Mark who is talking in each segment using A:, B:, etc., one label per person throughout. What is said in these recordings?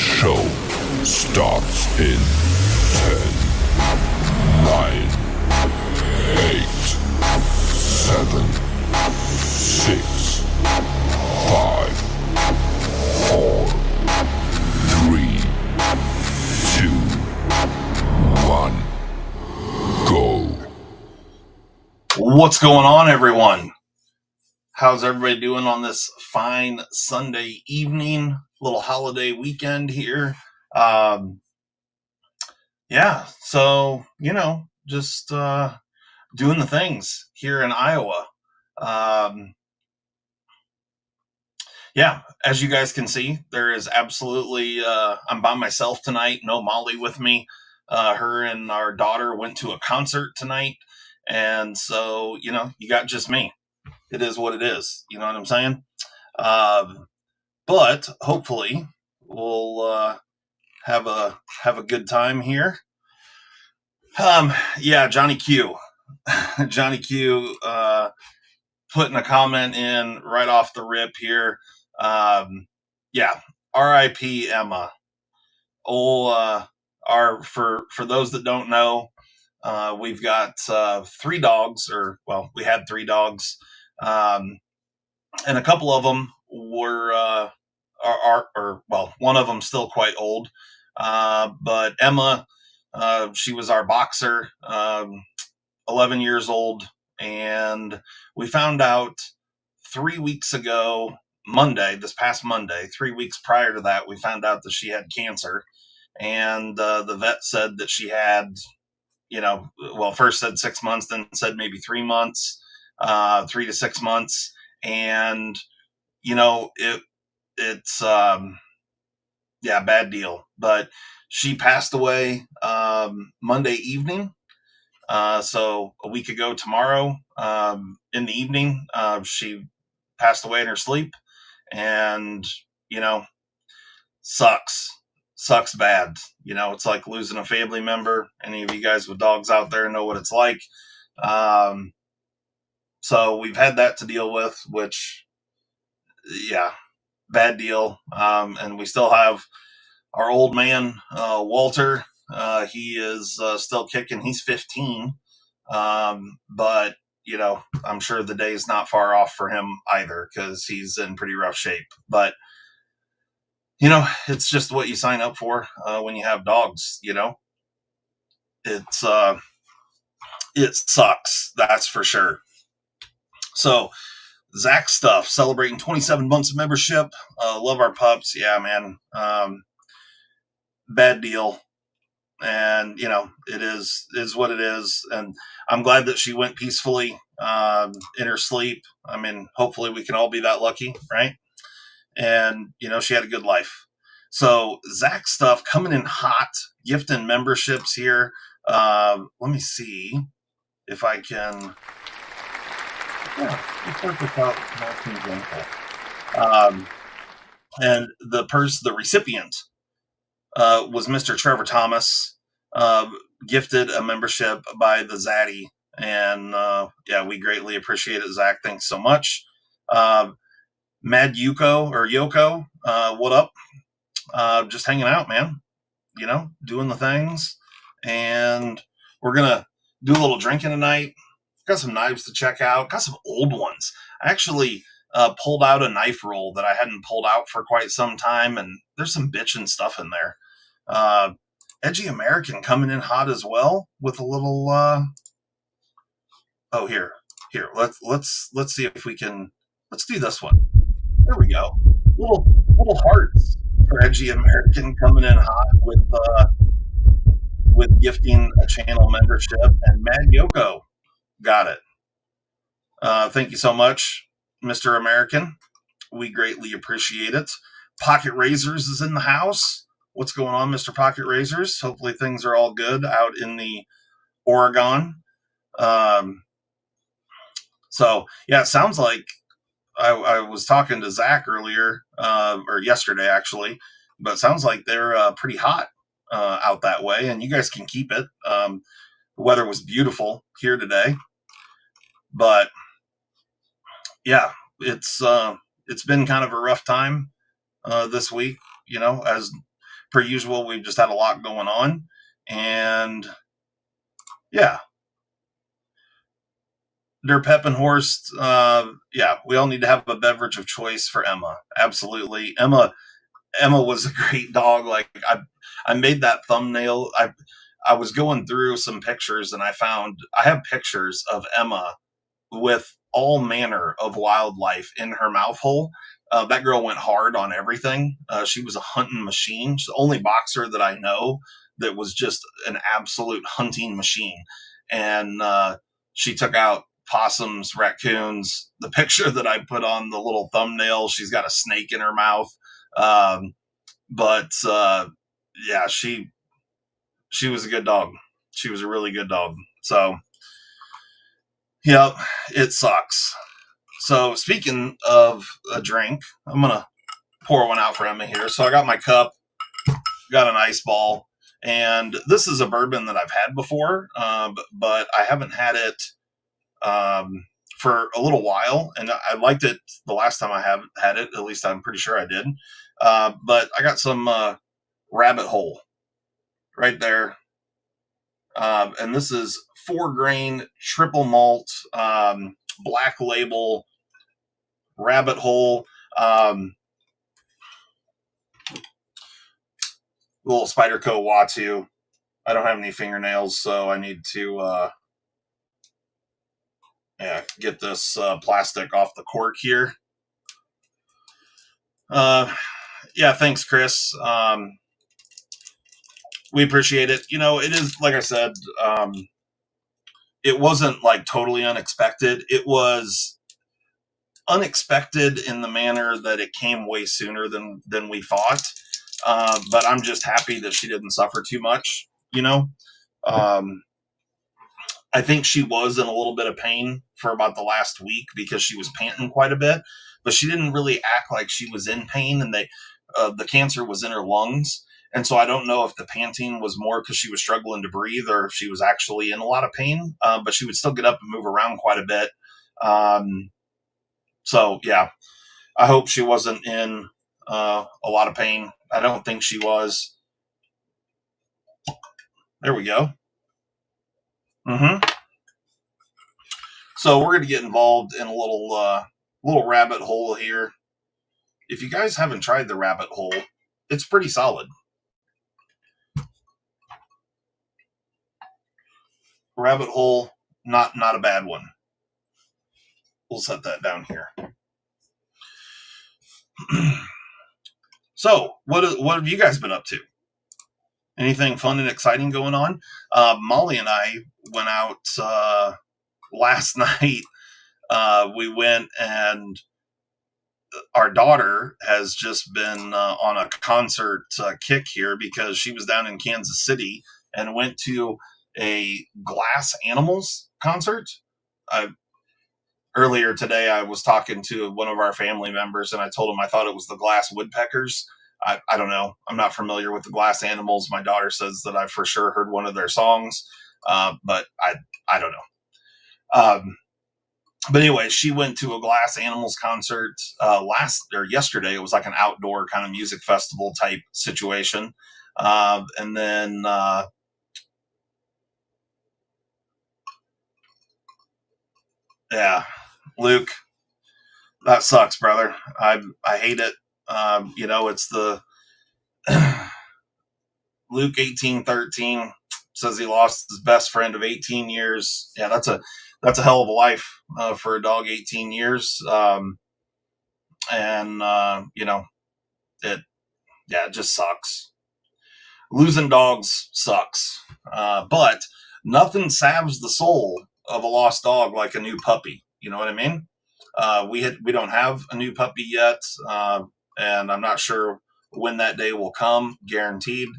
A: show starts in 10, 9, 8, 7, 6, 5, 4, 3, 2, 1, go.
B: What's going on, everyone? How's everybody doing on this fine Sunday evening, little holiday weekend here? So, just doing the things here in Iowa. As you guys can see, there is absolutely, I'm by myself tonight, no Molly with me. Her and our daughter went to a concert tonight, and so, you got just me. It is what it is. You know what I'm saying? But hopefully we'll have a good time here. Johnny Q. Johnny Q putting a comment in right off the rip here. R.I.P. Emma. For those that don't know, we've got 3 dogs, we had 3 dogs. And a couple of them were, one of them still quite old. But Emma, she was our boxer, 11 years old. And we found out 3 weeks ago, this past Monday, 3 weeks prior to that, we found out that she had cancer. And the vet said that she had, first said 6 months, then said maybe 3 months. 3 to 6 months, and it's bad deal. But she passed away Monday evening, so a week ago tomorrow, in the evening. She passed away in her sleep, and sucks bad. It's like losing a family member. Any of you guys with dogs out there know what it's like. So we've had that to deal with, which, bad deal. And we still have our old man, Walter. He is still kicking. He's 15. But, I'm sure the day's not far off for him either, because he's in pretty rough shape. But, it's just what you sign up for when you have dogs, It sucks, that's for sure. So, Zach stuff, celebrating 27 months of membership. Love our pups. Yeah, man. Bad deal. And, it is what it is. And I'm glad that she went peacefully in her sleep. I mean, hopefully we can all be that lucky, right? And, she had a good life. So, Zach stuff coming in hot, gifting memberships here. Let me see if I can... let's work this out. And the recipient was Mr. Trevor Thomas, gifted a membership by the Zaddy, and we greatly appreciate it, Zach. Thanks so much. Mad Yoko, what up? Just hanging out, man. Doing the things, and we're gonna do a little drinking tonight. Got some knives to check out. Got some old ones. I actually pulled out a knife roll that I hadn't pulled out for quite some time, and there's some bitchin' stuff in there. Edgy American coming in hot as well with a little. Here. Let's see if we can. Let's do this one. There we go. Little hearts for Edgy American coming in hot with gifting a channel membership, and Mad Yoko. Got it. Thank you so much, Mr. American. We greatly appreciate it. Pocket Razors is in the house. What's going on, Mr. Pocket Razors? Hopefully things are all good out in the Oregon. It sounds like I was talking to Zach earlier, or yesterday actually, but it sounds like they're pretty hot out that way, and you guys can keep it. The weather was beautiful here today. But it's been kind of a rough time this week, as per usual, we've just had a lot going on. And yeah, Der Peppenhorst, yeah, we all need to have a beverage of choice for Emma. Absolutely. Emma was a great dog. Like I made that thumbnail. I was going through some pictures and I have pictures of Emma with all manner of wildlife in her mouth hole. That girl went hard on everything. She was a hunting machine. She's the only boxer that I know that was just an absolute hunting machine. And she took out possums, raccoons. The picture that I put on the little thumbnail, she's got a snake in her mouth. But yeah, she was a good dog. She was a really good dog. So, yep, it sucks. So, speaking of a drink, I'm going to pour one out for Emma here. So, I got my cup, got an ice ball, and this is a bourbon that I've had before, but I haven't had it for a little while, and I liked it the last time I have had it. At least I'm pretty sure I did. But I got some Rabbit Hole right there. And this is 4-grain triple malt black label Rabbit Hole, little Spyderco Watu. I don't have any fingernails, so I need to get this plastic off the cork here. Yeah, thanks, Chris. We appreciate it. You know, it is, like I said, it wasn't like totally unexpected. It was unexpected in the manner that it came way sooner than we thought. But I'm just happy that she didn't suffer too much, you know. I think she was in a little bit of pain for about the last week because she was panting quite a bit, but she didn't really act like she was in pain, and the cancer was in her lungs. And so I don't know if the panting was more because she was struggling to breathe or if she was actually in a lot of pain, but she would still get up and move around quite a bit. So, yeah, I hope she wasn't in a lot of pain. I don't think she was. There we go. So we're going to get involved in a little rabbit hole here. If you guys haven't tried the Rabbit Hole, it's pretty solid. Rabbit Hole, not a bad one. We'll set that down here. So, what have you guys been up to? Anything fun and exciting going on? Molly and I went out last night. We went, and our daughter has just been on a concert kick here because she was down in Kansas City and went to a Glass Animals concert. Earlier today, I was talking to one of our family members, and I told him I thought it was the Glass Woodpeckers. I don't know. I'm not familiar with the Glass Animals. My daughter says that I've for sure heard one of their songs, but I don't know. But anyway, she went to a Glass Animals concert yesterday. It was like an outdoor kind of music festival type situation. And then yeah, Luke, that sucks, brother. I hate it. You know, it's the Luke 1813 says he lost his best friend of 18 years. Yeah, that's a hell of a life for a dog. 18 years, and you know, it just sucks. Losing dogs sucks, but nothing salves the soul of a lost dog like a new puppy. You know what I mean? We don't have a new puppy yet, and I'm not sure when that day will come. Guaranteed,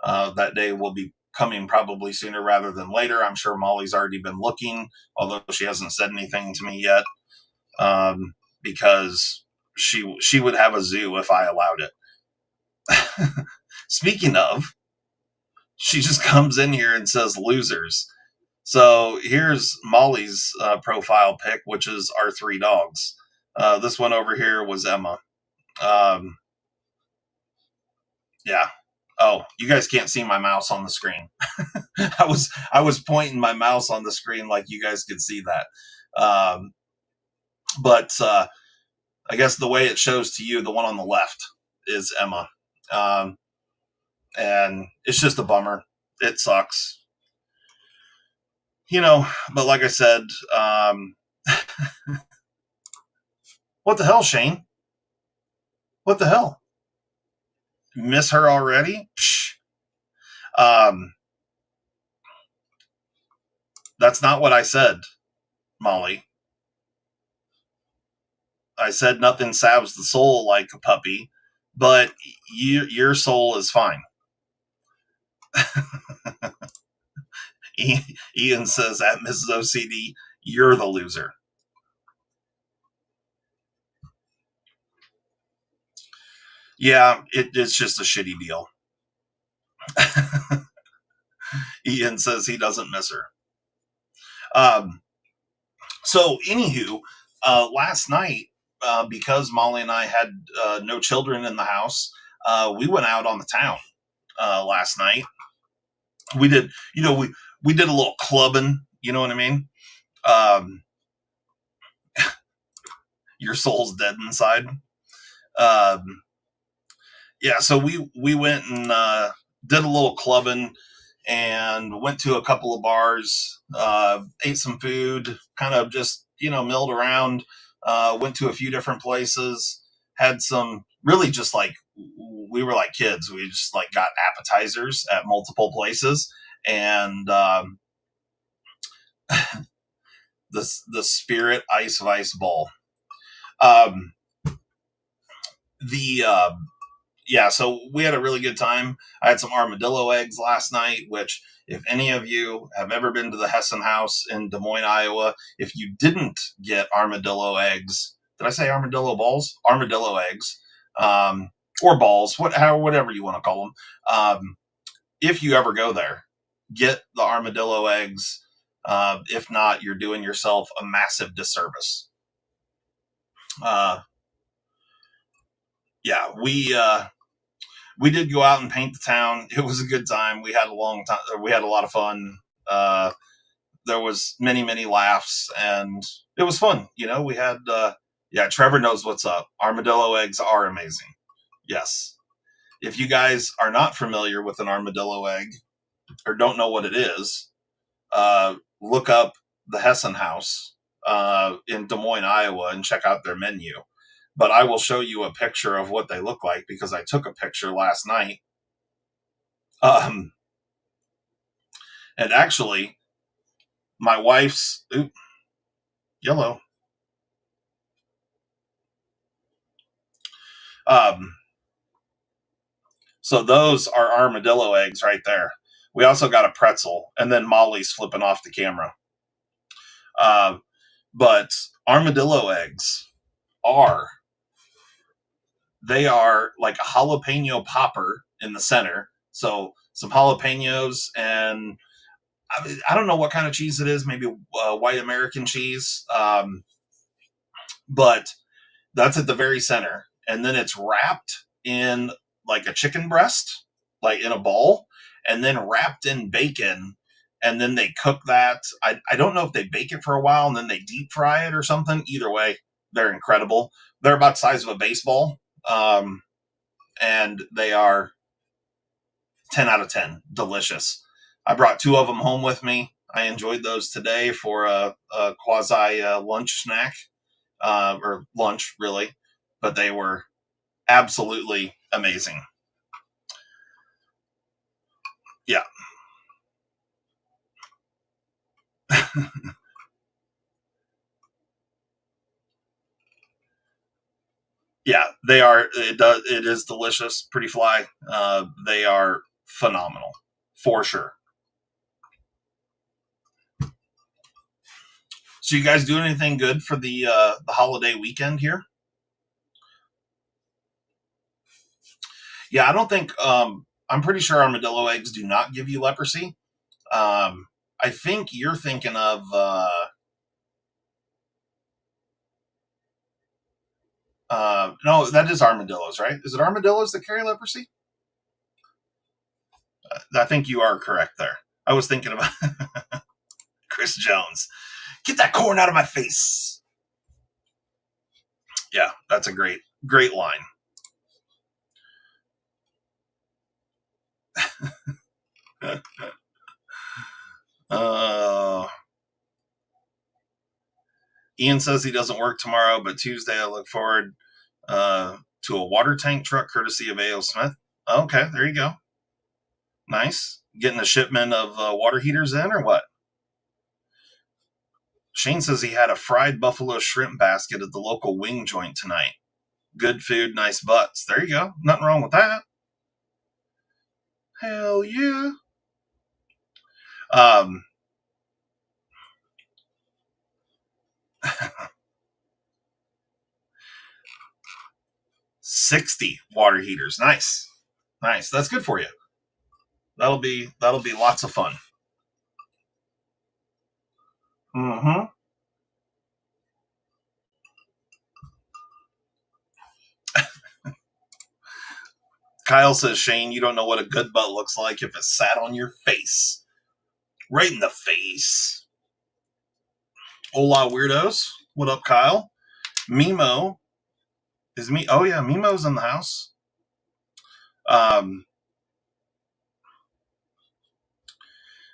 B: that day will be coming probably sooner rather than later. I'm sure Molly's already been looking, although she hasn't said anything to me yet, because she would have a zoo if I allowed it. Speaking of, she just comes in here and says losers. So here's Molly's profile pic, which is our 3 dogs. This one over here was Emma. Yeah, Oh, you guys can't see my mouse on the screen. I was pointing my mouse on the screen like you guys could see that. But I guess the way it shows to you, the one on the left is Emma. Um, and it's just a bummer. It sucks. But like I said, um, what the hell, Shane? What the hell? Miss her already? Psh. Um, that's not what I said, Molly. I said nothing salves the soul like a puppy, but your soul is fine. Ian says at Mrs. OCD, you're the loser. Yeah, it's just a shitty deal. Ian says he doesn't miss her. So, anywho, last night, because Molly and I had no children in the house, we went out on the town last night. We did, we did a little clubbing. You know what I mean? Um, your soul's dead inside. Um, yeah, so we went and did a little clubbing and went to a couple of bars, ate some food, kind of just milled around. Went to a few different places, had some really just like we were like kids. We just like got appetizers at multiple places, and the Spirit Ice of Ice Bowl. Um, the Yeah, so we had a really good time. I had some armadillo eggs last night, which, if any of you have ever been to the Hessen House in Des Moines, Iowa, if you didn't get armadillo eggs, did I say armadillo balls? Armadillo eggs, or balls, whatever you want to call them. If you ever go there, get the armadillo eggs. If not, you're doing yourself a massive disservice. Yeah, we did go out and paint the town. It was a good time. We had a long time. We had a lot of fun. There was many laughs, and it was fun. We had. Yeah, Trevor knows what's up. Armadillo eggs are amazing. Yes. If you guys are not familiar with an armadillo egg or don't know what it is, look up the Hessen House in Des Moines, Iowa, and check out their menu. But I will show you a picture of what they look like because I took a picture last night. Um, and actually, my wife's yellow. Um, so those are armadillo eggs right there. We also got a pretzel, and then Molly's flipping off the camera. But armadillo eggs are they are like a jalapeno popper in the center. So some jalapenos, and I don't know what kind of cheese it is. Maybe white American cheese. But that's at the very center. And then it's wrapped in like a chicken breast, like in a bowl, and then wrapped in bacon. And then they cook that. I don't know if they bake it for a while and then they deep fry it or something. Either way, they're incredible. They're about the size of a baseball. And they are 10 out of 10. Delicious. I brought two of them home with me. I enjoyed those today for a quasi lunch snack, or lunch, really. But they were absolutely amazing. Yeah. Yeah, they are. It is delicious. Pretty fly. They are phenomenal for sure. So, you guys doing anything good for the holiday weekend here? Yeah, I don't think. I'm pretty sure armadillo eggs do not give you leprosy. I think you're thinking of. No, that is armadillos, right? Is it armadillos that carry leprosy? I think you are correct there. I was thinking about Chris Jones. Get that corn out of my face. Yeah, that's a great line. Ian says he doesn't work tomorrow, but Tuesday I look forward to a water tank truck courtesy of A.O. Smith. Okay, there you go. Nice. Getting a shipment of water heaters in, or what? Shane says he had a fried buffalo shrimp basket at the local wing joint tonight. Good food, nice butts. There you go. Nothing wrong with that. Hell yeah. 60 water heaters. Nice. That's good for you. That'll be lots of fun. Mm-hmm. Kyle says, Shane, you don't know what a good butt looks like if it sat on your face. Right in the face. Hola, weirdos. What up, Kyle? Mimo. Is me? Oh, yeah, Mimo's in the house.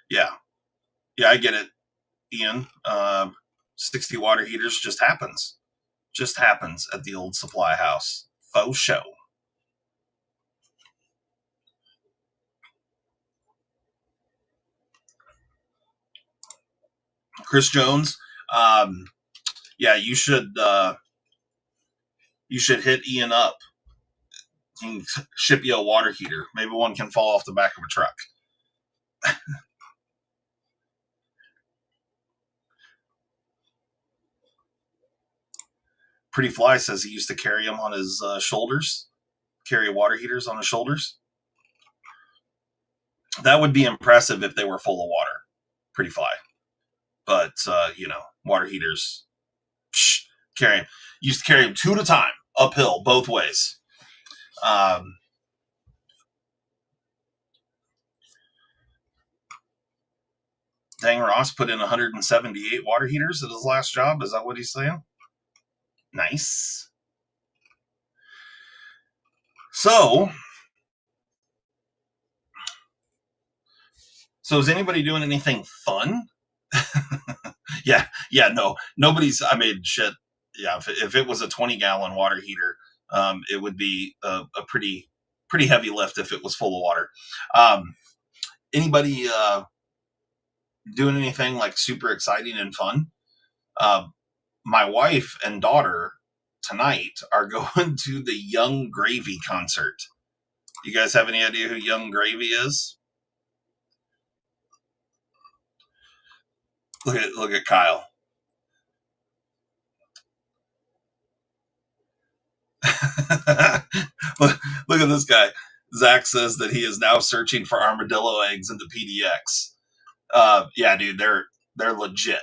B: Yeah, I get it, Ian. 60 water heaters just happens at the old supply house. Faux show. Chris Jones. Yeah, you should hit Ian up. He can ship you a water heater. Maybe one can fall off the back of a truck. Pretty Fly says he used to carry them on his shoulders, carry water heaters on his shoulders. That would be impressive if they were full of water. Pretty Fly. But, water heaters, used to carry them 2 at a time, uphill, both ways. Dang Ross put in 178 water heaters at his last job. Is that what he's saying? Nice. So is anybody doing anything fun? yeah, no, nobody's. I mean, shit. Yeah, if it was a 20-gallon water heater, it would be a pretty heavy lift if it was full of water. Anybody doing anything like super exciting and fun? My wife and daughter tonight are going to the Young Gravy concert. You guys have any idea who Young Gravy is? Look at Kyle. look at this guy. Zach says that he is now searching for armadillo eggs in the PDX. Yeah, dude, they're legit.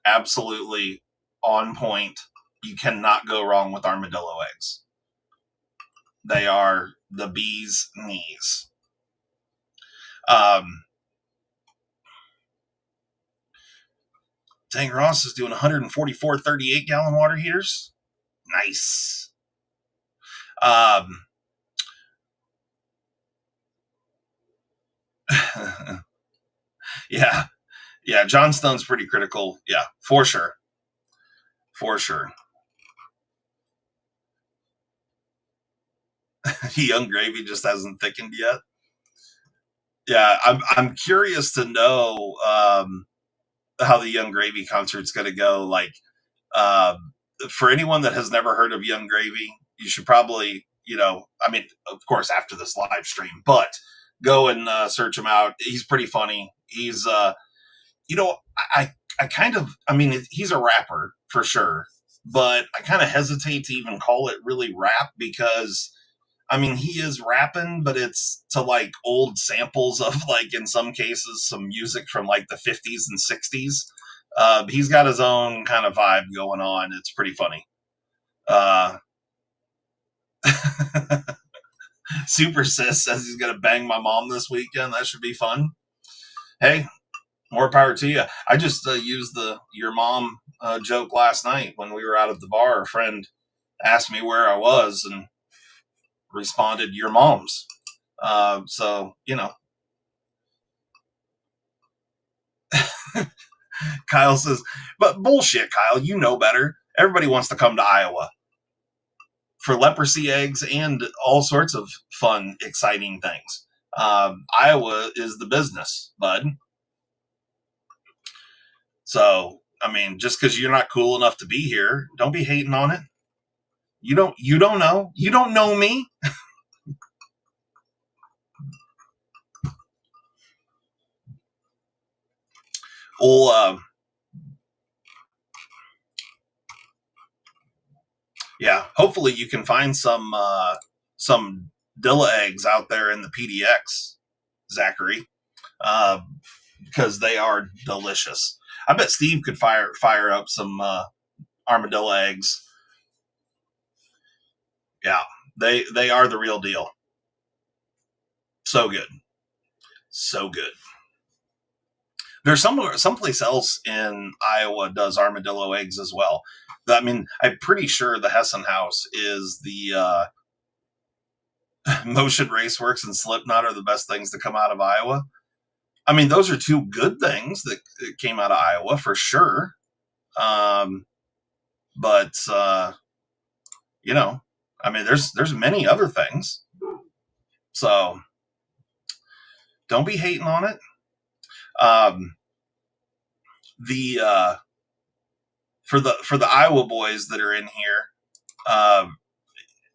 B: Absolutely on point. You cannot go wrong with armadillo eggs. They are the bee's knees. Dang Ross is doing 144 38-gallon water heaters. Nice. Yeah, John Stone's pretty critical. Yeah, for sure. Young Gravy just hasn't thickened yet. Yeah, I'm curious to know how the Young Gravy concert's going to go. Like, for anyone that has never heard of Young Gravy, you should probably, I mean, of course, after this live stream, but go and search him out. He's pretty funny. He's, I mean, he's a rapper for sure, but I kind of hesitate to even call it really rap because, I mean, he is rapping, but it's to like old samples of like, in some cases, some music from like the 50s and 60s. He's got his own kind of vibe going on. It's pretty funny. Super Sis says he's going to bang my mom this weekend. That should be fun. Hey, more power to you. I just used your mom joke last night when we were out at the bar. A friend asked me where I was and responded, your mom's. So, Kyle says, but bullshit, Kyle, you know better. Everybody wants to come to Iowa for leprosy eggs and all sorts of fun, exciting things. Iowa is the business, bud. So, I mean, just because you're not cool enough to be here, don't be hating on it. You don't know. You don't know me. Yeah, hopefully you can find some Dilla eggs out there in the PDX, Zachary, because they are delicious. I bet Steve could fire up some armadillo eggs. Yeah, they are the real deal. So good, so good. There's someplace else in Iowa does armadillo eggs as well. I mean, I'm pretty sure the Hessen House is the Motion Raceworks and Slipknot are the best things to come out of Iowa. I mean, those are two good things that came out of Iowa for sure. But I mean, there's many other things. So don't be hating on it. For the Iowa boys that are in here,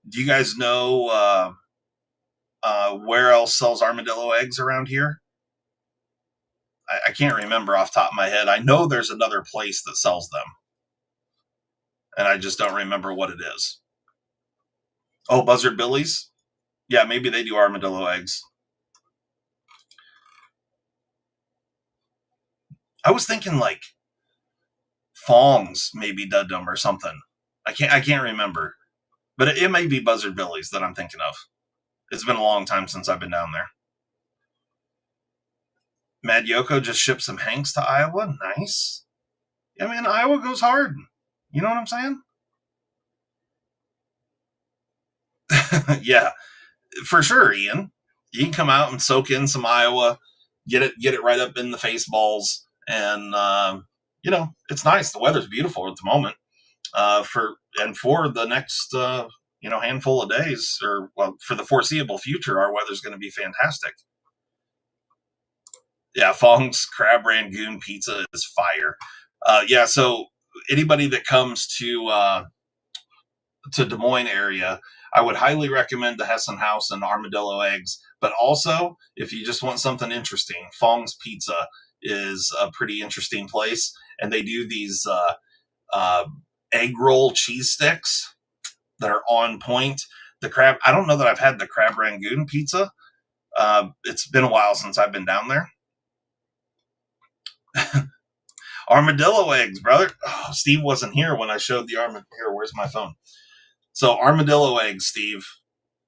B: do you guys know where else sells armadillo eggs around here? I can't remember off the top of my head. I know there's another place that sells them, and I just don't remember what it is. Oh, Buzzard Billy's? Yeah, maybe they do armadillo eggs. I was thinking like Fong's maybe did them or something. I can't remember, but it may be Buzzard Billy's that I'm thinking of. It's been a long time since I've been down there. Mad Yoko just shipped some Hanks to Iowa. Nice. I mean, Iowa goes hard. You know what I'm saying? Yeah, for sure, Ian. You can come out and soak in some Iowa, get it right up in the face balls, and it's nice. The weather's beautiful at the moment. For the next handful of days, or for the foreseeable future, our weather's going to be fantastic. Yeah, Fong's Crab Rangoon Pizza is fire. Yeah, so anybody that comes to Des Moines area, I would highly recommend the Hessen House and armadillo eggs. But also, if you just want something interesting, Fong's Pizza is a pretty interesting place, and they do these egg roll cheese sticks that are on point. I don't know that I've had the Crab Rangoon Pizza. It's been a while since I've been down there. Armadillo eggs, brother. Oh, Steve wasn't here when I showed the armadillo. Here, where's my phone? So armadillo eggs, Steve.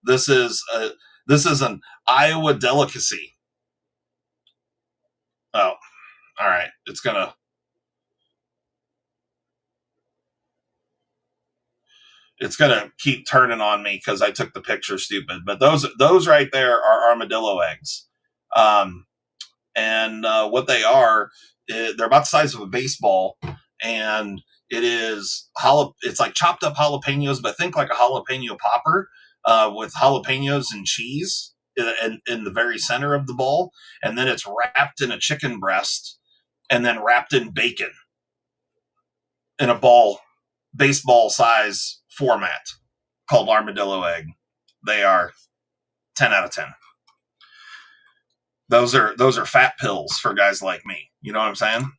B: This is an Iowa delicacy. Oh, all right. It's gonna keep turning on me because I took the picture stupid. But those right there are armadillo eggs. And what they are, they're about the size of a baseball, and it's like chopped up jalapenos, but think like a jalapeno popper with jalapenos and cheese in the very center of the ball, and then it's wrapped in a chicken breast, and then wrapped in bacon in a baseball size format called armadillo egg. They are 10 out of 10. Those are fat pills for guys like me. You know what I'm saying?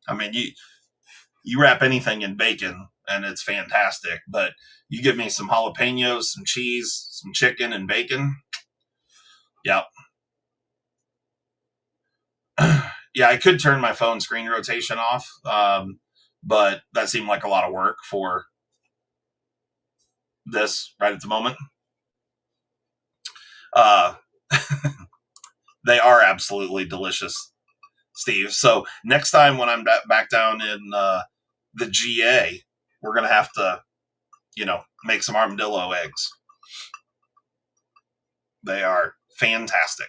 B: I mean, you wrap anything in bacon and it's fantastic, but you give me some jalapenos, some cheese, some chicken, and bacon. Yep. Yeah, I could turn my phone screen rotation off, but that seemed like a lot of work for this right at the moment. Uh, they are absolutely delicious, Steve. So next time when I'm back down in the GA, we're going to have to, make some armadillo eggs. They are fantastic.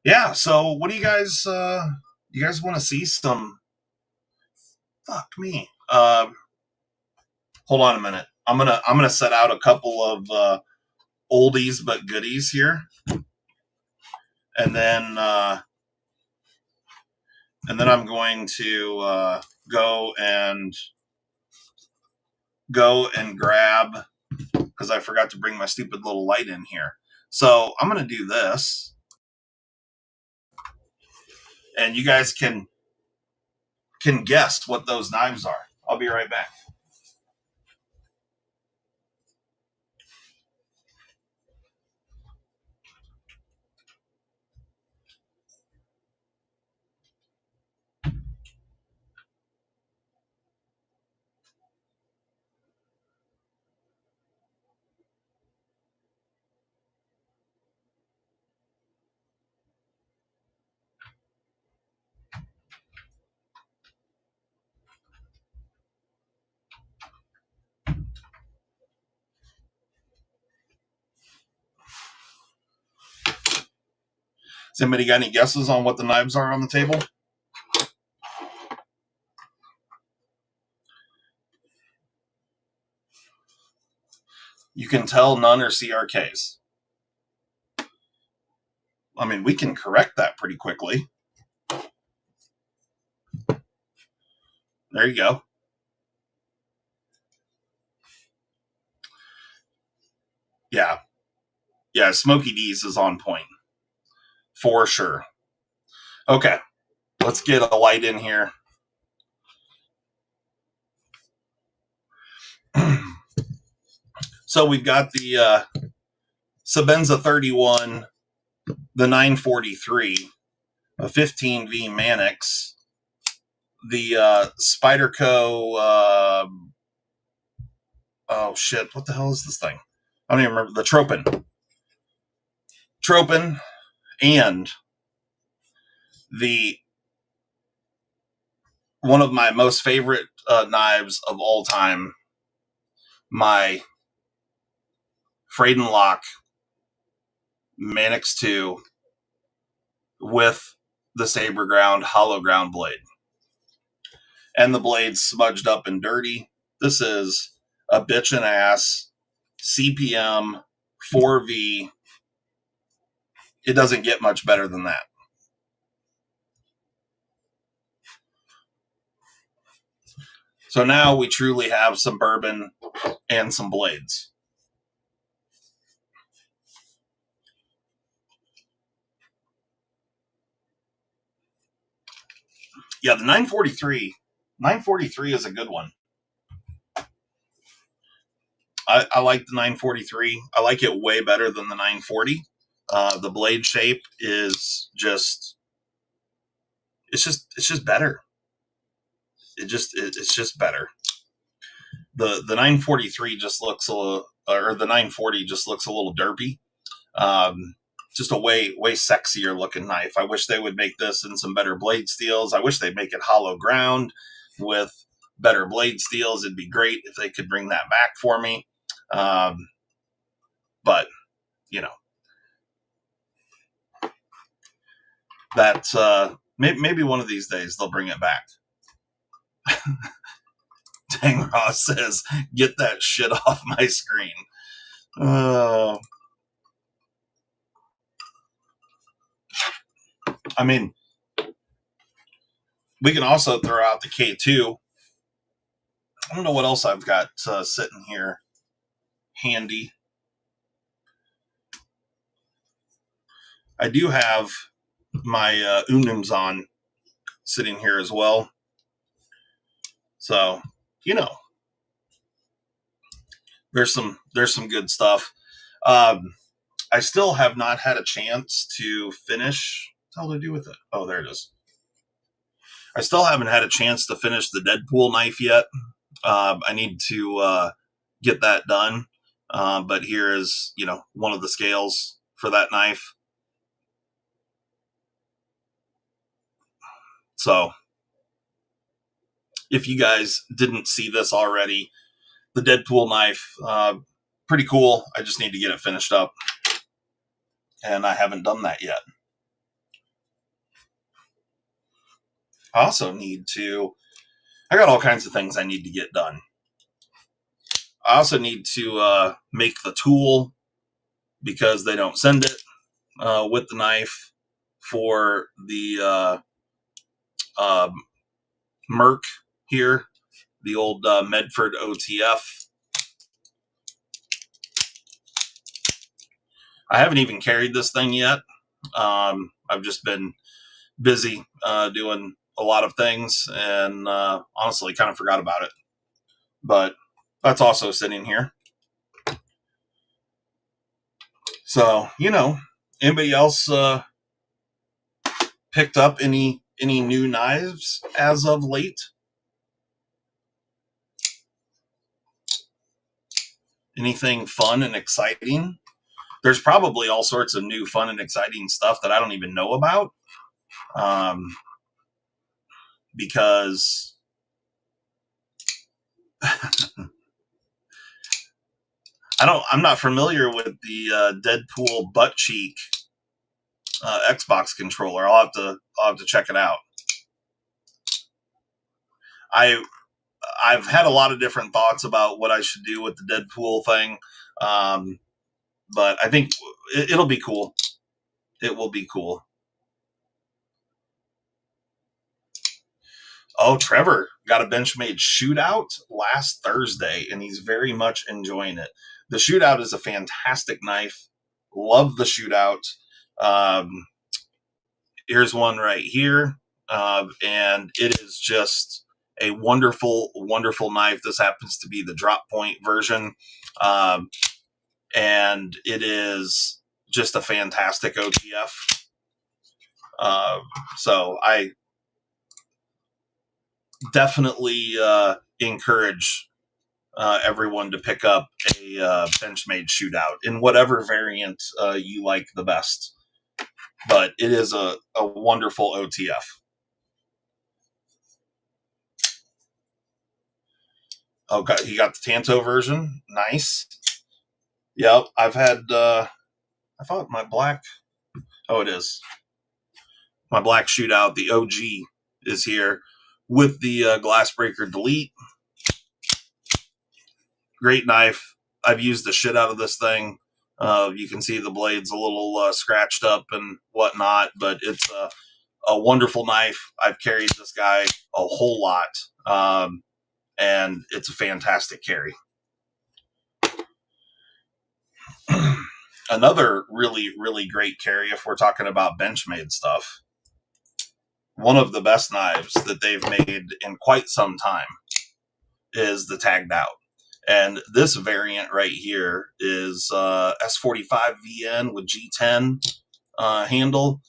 B: Yeah. So what do you guys want to see some? Fuck me. Hold on a minute. I'm gonna set out a couple of oldies but goodies here, and then I'm going to go and grab, because I forgot to bring my stupid little light in here. So I'm gonna do this, and you guys can guess what those knives are. I'll be right back. Has anybody got any guesses on what the knives are on the table? You can tell none are CRKs. I mean, we can correct that pretty quickly. There you go. Yeah. Yeah, Smokey D's is on point. For sure. Okay. Let's get a light in here. So we've got the Sabenza 31, the 943, a 15V Mannix, the Spyderco, oh shit, what the hell is this thing? I don't even remember. The Tropin, and the one of my most favorite knives of all time, my Freyden Lock Mannix 2 with the saber ground hollow ground blade, and the blade smudged up and dirty. This is a bitchin' ass CPM 4V. It doesn't get much better than that. So now we truly have some bourbon and some blades. Yeah, the 943 is a good one. I like the 943. I like it way better than the 940. The blade shape is it's just better. It's just better. The 943 just looks a little, or the 940 just looks a little derpy. Just a way sexier looking knife. I wish they would make this in some better blade steels. I wish they'd make it hollow ground with better blade steels. It'd be great if they could bring that back for me. But that's maybe one of these days they'll bring it back. Dang, Ross says, "Get that shit off my screen." I mean, we can also throw out the K2. I don't know what else I've got sitting here handy. I do have my Unums on sitting here as well. So, there's some good stuff. I still have not had a chance to finish. What the hell did I do with it? Oh, there it is. I still haven't had a chance to finish the Deadpool knife yet. I need to get that done. But here is, one of the scales for that knife. So if you guys didn't see this already, the Deadpool knife, pretty cool. I just need to get it finished up, and I haven't done that yet. I also I got all kinds of things I need to get done. I also need to make the tool, because they don't send it with the knife, for the Merc here, the old Medford OTF. I haven't even carried this thing yet. I've just been busy doing a lot of things, and honestly kind of forgot about it. But that's also sitting here. So, anybody else picked up any new knives as of late? Anything fun and exciting? There's probably all sorts of new fun and exciting stuff that I don't even know about. Because I'm not familiar with the Deadpool butt cheek Xbox controller. I'll have to check it out. I've had a lot of different thoughts about what I should do with the Deadpool thing, but I think it'll be cool. It will be cool. Oh, Trevor got a Benchmade shootout last Thursday, and he's very much enjoying it. The shootout is a fantastic knife. Love the shootout. Here's one right here, and it is just a wonderful, wonderful knife. This happens to be the drop point version, and it is just a fantastic OTF. So I definitely encourage everyone to pick up a Benchmade shootout in whatever variant you like the best. But it is a wonderful OTF. Okay, you got the Tanto version. Nice. Yep, I've had, I thought my black, it is. My black shootout, the OG, is here with the glass breaker delete. Great knife. I've used the shit out of this thing. You can see the blade's a little scratched up and whatnot, but it's a wonderful knife. I've carried this guy a whole lot, and it's a fantastic carry. Another really, really great carry, if we're talking about Benchmade stuff, one of the best knives that they've made in quite some time is the Tagged Out. And this variant right here is S45 VN with G10 handle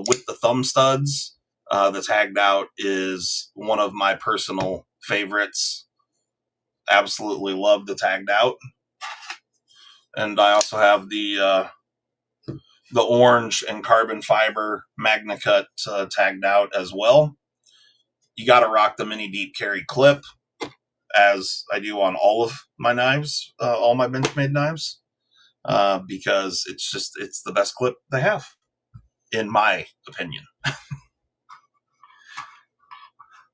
B: with the thumb studs. The Tagged Out is one of my personal favorites. Absolutely love the Tagged Out. And I also have the orange and carbon fiber Magna Cut Tagged Out as well. You got to rock the mini deep carry clip, as I do on all of my knives, all my Benchmade knives, because it's the best clip they have, in my opinion.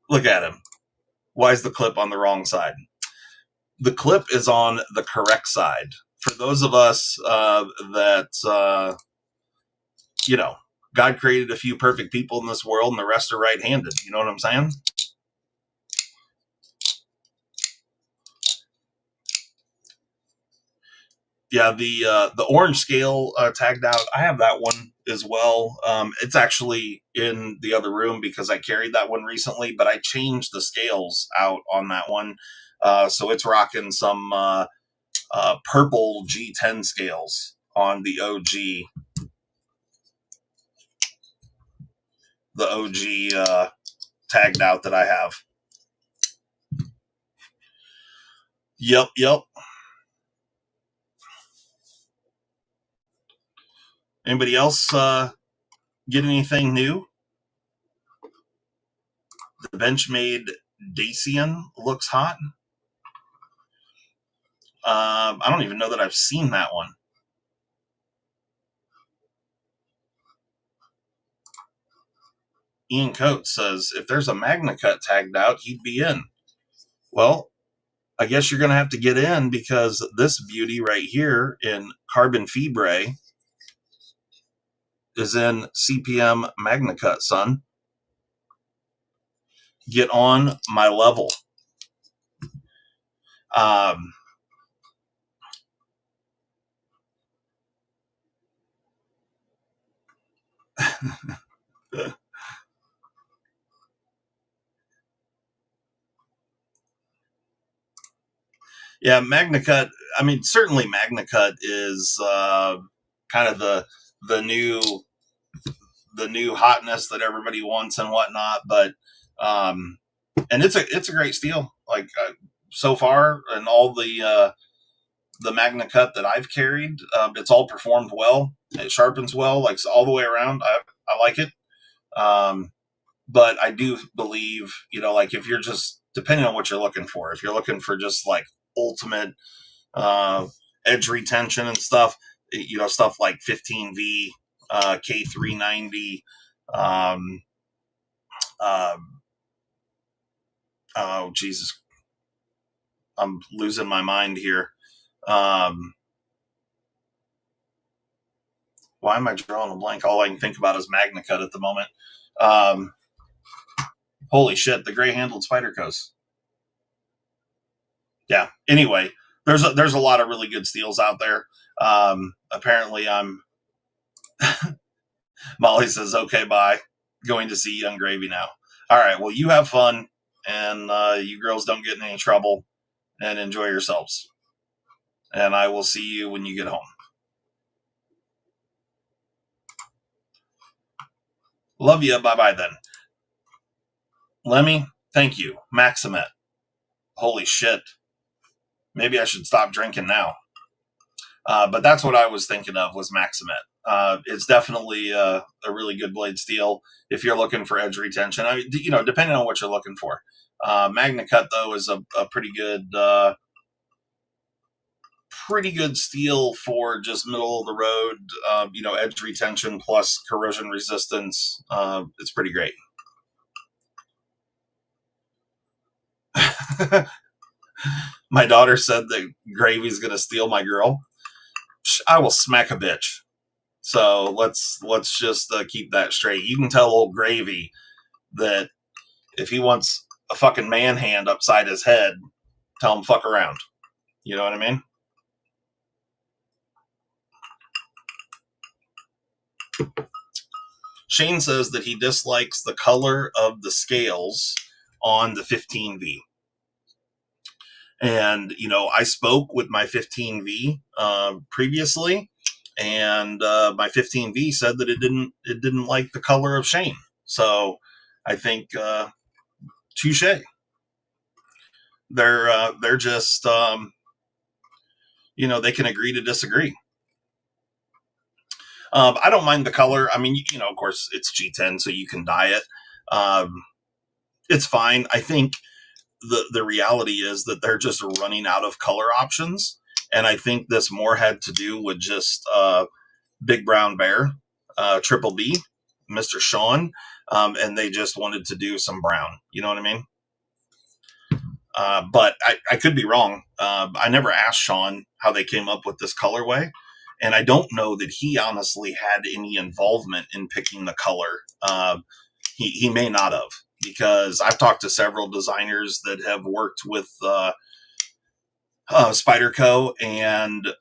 B: Look at him. Why is the clip on the wrong side? The clip is on the correct side. For those of us that, God created a few perfect people in this world and the rest are right-handed. You know what I'm saying? Yeah, the orange scale Tagged Out, I have that one as well. It's actually in the other room because I carried that one recently, but I changed the scales out on that one. So it's rocking some purple G10 scales on the OG Tagged Out that I have. Yep. Anybody else get anything new? The Benchmade Dacian looks hot. I don't even know that I've seen that one. Ian Coates says, if there's a Magna Cut tagged out, he'd be in. Well, I guess you're going to have to get in, because this beauty right here in Carbon Fibre is in CPM Magna Cut, son. Get on my level. Yeah, Magna Cut. I mean, certainly Magna Cut is kind of the new hotness that everybody wants and whatnot. But and it's a great steel. Like so far, and all the Magna Cut that I've carried, it's all performed well. It sharpens well, like all the way around. I like it. But I do believe, like if you're just, depending on what you're looking for, if you're looking for just like ultimate edge retention and stuff, stuff like 15V, K390, oh Jesus, I'm losing my mind here. Why am I drawing a blank? All I can think about is Magna Cut at the moment. Holy shit, the gray handled Spydercos. Yeah. Anyway, there's a lot of really good steels out there. Apparently I'm Molly says, okay, bye. Going to see Young Gravy now. All right. Well, you have fun, and you girls don't get in any trouble, and enjoy yourselves. And I will see you when you get home. Love you. Bye-bye then. Lemmy, thank you. Maximet. Holy shit. Maybe I should stop drinking now. But that's what I was thinking of, was Maximet. It's definitely a really good blade steel if you're looking for edge retention. I mean, depending on what you're looking for. Magna Cut, though, is a pretty good steel for just middle of the road, edge retention plus corrosion resistance. It's pretty great. My daughter said that Gravy's going to steal my girl. I will smack a bitch. So let's just keep that straight. You can tell old Gravy that if he wants a fucking man hand upside his head, tell him fuck around. You know what I mean? Shane says that he dislikes the color of the scales on the 15V. And, I spoke with my 15V previously, and my 15V said that it didn't like the color of Shane. So I think touche. They're just they can agree to disagree. I don't mind the color. I mean, of course it's G10, so you can dye it. It's fine. I think the reality is that they're just running out of color options. And I think this more had to do with just Big Brown Bear, Triple B, Mr. Sean, and they just wanted to do some brown. You know what I mean? But I could be wrong. I never asked Sean how they came up with this colorway. And I don't know that he honestly had any involvement in picking the color. He may not have, because I've talked to several designers that have worked with Spyderco, and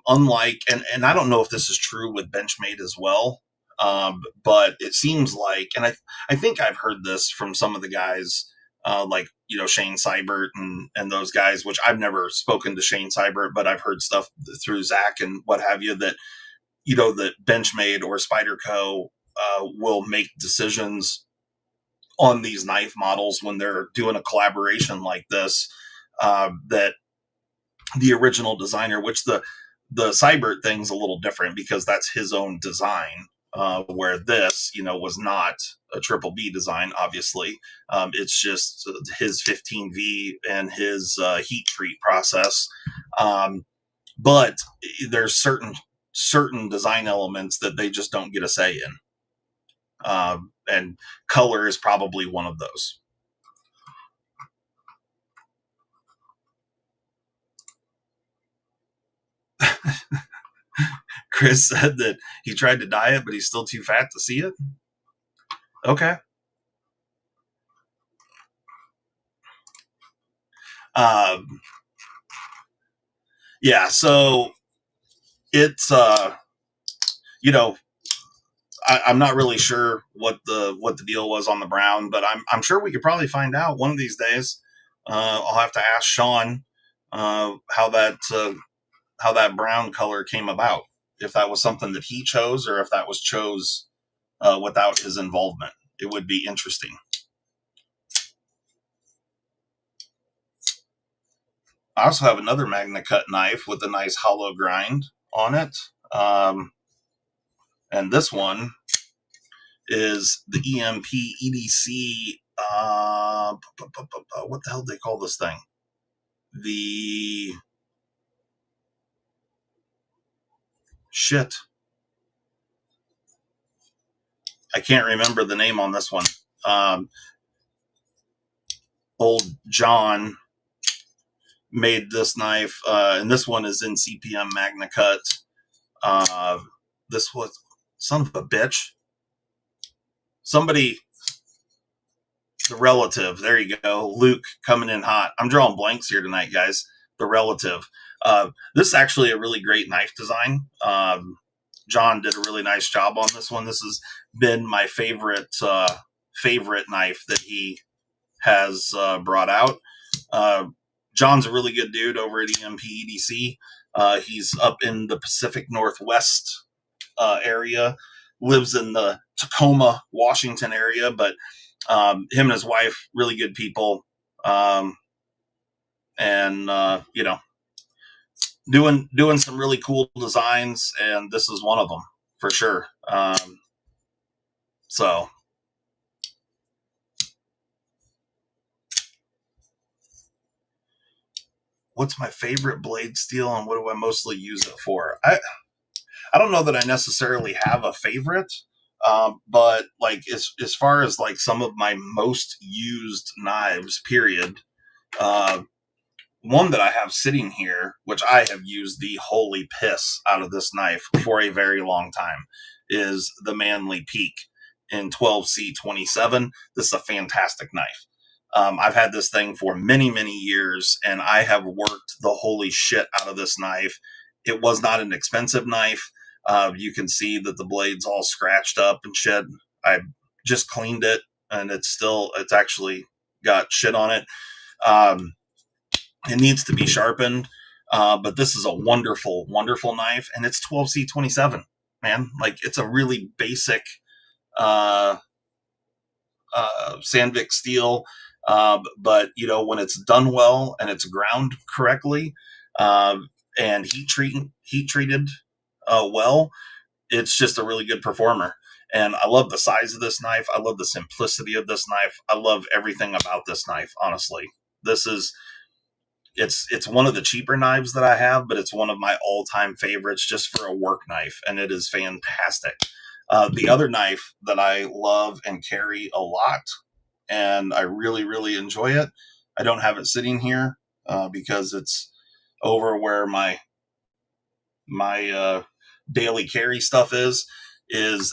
B: unlike, and I don't know if this is true with Benchmade as well, but it seems like, and I think I've heard this from some of the guys, like, Shane Seibert and those guys, which I've never spoken to Shane Seibert, but I've heard stuff through Zach and what have you, that, that Benchmade or Spyderco will make decisions on these knife models when they're doing a collaboration like this, that the original designer, which the The Cybert thing's a little different because that's his own design, where this, was not a triple B design, obviously. It's just his 15V and his heat treat process. But there's certain design elements that they just don't get a say in. And color is probably one of those. Chris said that he tried to diet, but he's still too fat to see it. Okay. Yeah, so it's I'm not really sure what the deal was on the brown, but I'm sure we could probably find out one of these days. I'll have to ask Sean how that brown color came about. If that was something that he chose, or if that was chose without his involvement. It would be interesting. I also have another Magna Cut knife with a nice hollow grind on it. And this one is the EMP EDC. What the hell do they call this thing? Shit. I can't remember the name on this one. Old John made this knife, and this one is in CPM Magna Cut. This was, son of a bitch. Somebody, the relative, there you go. Luke coming in hot. I'm drawing blanks here tonight, guys. The relative. This is actually a really great knife design. John did a really nice job on this one. This has been my favorite knife that he has brought out. John's a really good dude over at EMP EDC. He's up in the Pacific Northwest area, lives in the Tacoma, Washington area, but him and his wife, really good people. Doing some really cool designs, and this is one of them for sure. So what's my favorite blade steel, and what do I mostly use it for? I don't know that I necessarily have a favorite, but like as far as like some of my most used knives, period. One that I have sitting here, which I have used the holy piss out of this knife for a very long time, is the Manly Peak in 12C27. This is a fantastic knife. I've had this thing for many, many years, and I have worked the holy shit out of this knife. It was not an expensive knife. You can see that the blade's all scratched up and shit. I just cleaned it, and it's actually got shit on it. It needs to be sharpened, but this is a wonderful, wonderful knife, and it's 12C27, man. Like, it's a really basic Sandvik steel, but when it's done well and it's ground correctly and heat treated well, it's just a really good performer. And I love the size of this knife. I love the simplicity of this knife. I love everything about this knife. Honestly, it's one of the cheaper knives that I have, but it's one of my all-time favorites just for a work knife, and it is fantastic. The other knife that I love and carry a lot, and I really, really enjoy it, I don't have it sitting here because it's over where my daily carry stuff is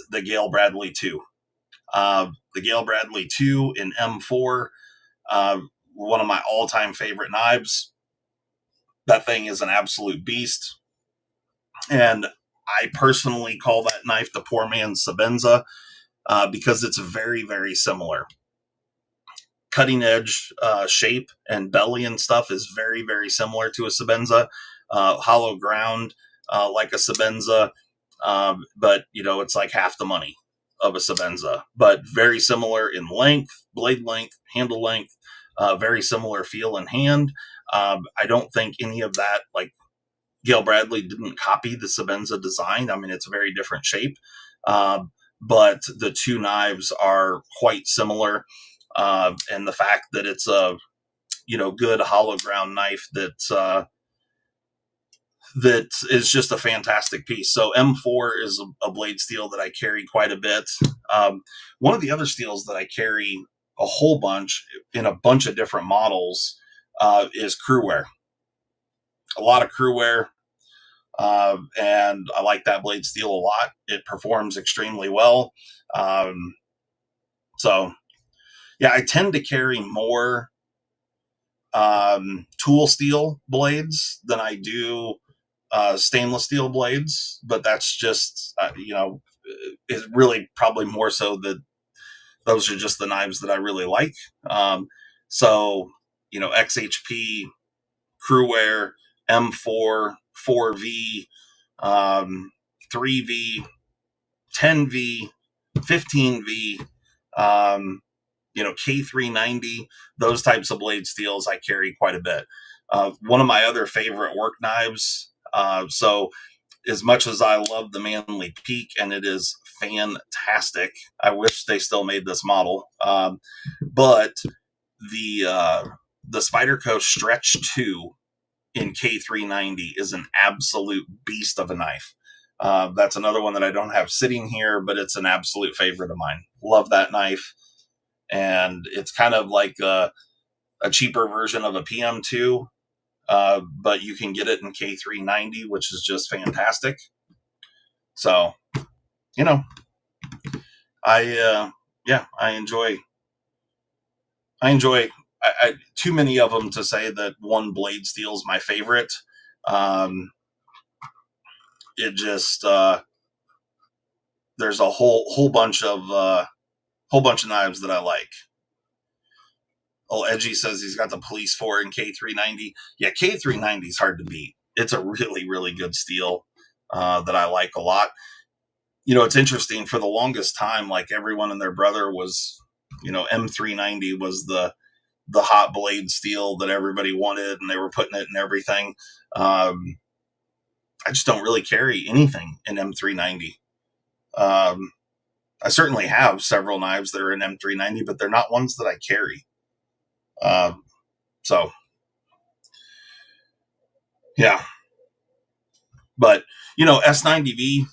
B: the Gale Bradley 2. The Gale Bradley 2 in M4, one of my all-time favorite knives. That thing is an absolute beast. And I personally call that knife the poor man's Sebenza because it's very, very similar. Cutting edge shape and belly and stuff is very, very similar to a Sebenza. Hollow ground like a Sebenza, but it's like half the money of a Sebenza. But very similar in length, blade length, handle length, very similar feel in hand. I don't think any of that like Gail Bradley didn't copy the Sebenza design. I mean, it's a very different shape, but the two knives are quite similar. And the fact that it's a good hollow ground knife that is just a fantastic piece. So M4 is a blade steel that I carry quite a bit. One of the other steels that I carry a whole bunch in a bunch of different models is Crewwear. A lot of Crewwear. And I like that blade steel a lot. It performs extremely well. So yeah, I tend to carry more tool steel blades than I do stainless steel blades, but that's just, it's really probably more so that those are just the knives that I really like. So, XHP, Crewwear, M4, 4V, 3V, 10V, 15V, K390, those types of blade steels I carry quite a bit. One of my other favorite work knives. So as much as I love the Manly Peak, and it is fantastic, I wish they still made this model. But the Spyderco Stretch 2 in K390 is an absolute beast of a knife. That's another one that I don't have sitting here, but it's an absolute favorite of mine. Love that knife. And it's kind of like a cheaper version of a PM2, but you can get it in K390, which is just fantastic. So, I enjoy too many of them to say that one blade steel is my favorite. It just there's a whole bunch of knives that I like. Oh, Edgy says he's got the Police 4 and K390. Yeah, K390 is hard to beat. It's a really, really good steel that I like a lot. It's interesting. For the longest time, like everyone and their brother was, M390 was the hot blade steel that everybody wanted, and they were putting it in everything. I just don't really carry anything in M390. I certainly have several knives that are in M390, but they're not ones that I carry. So yeah, but S90V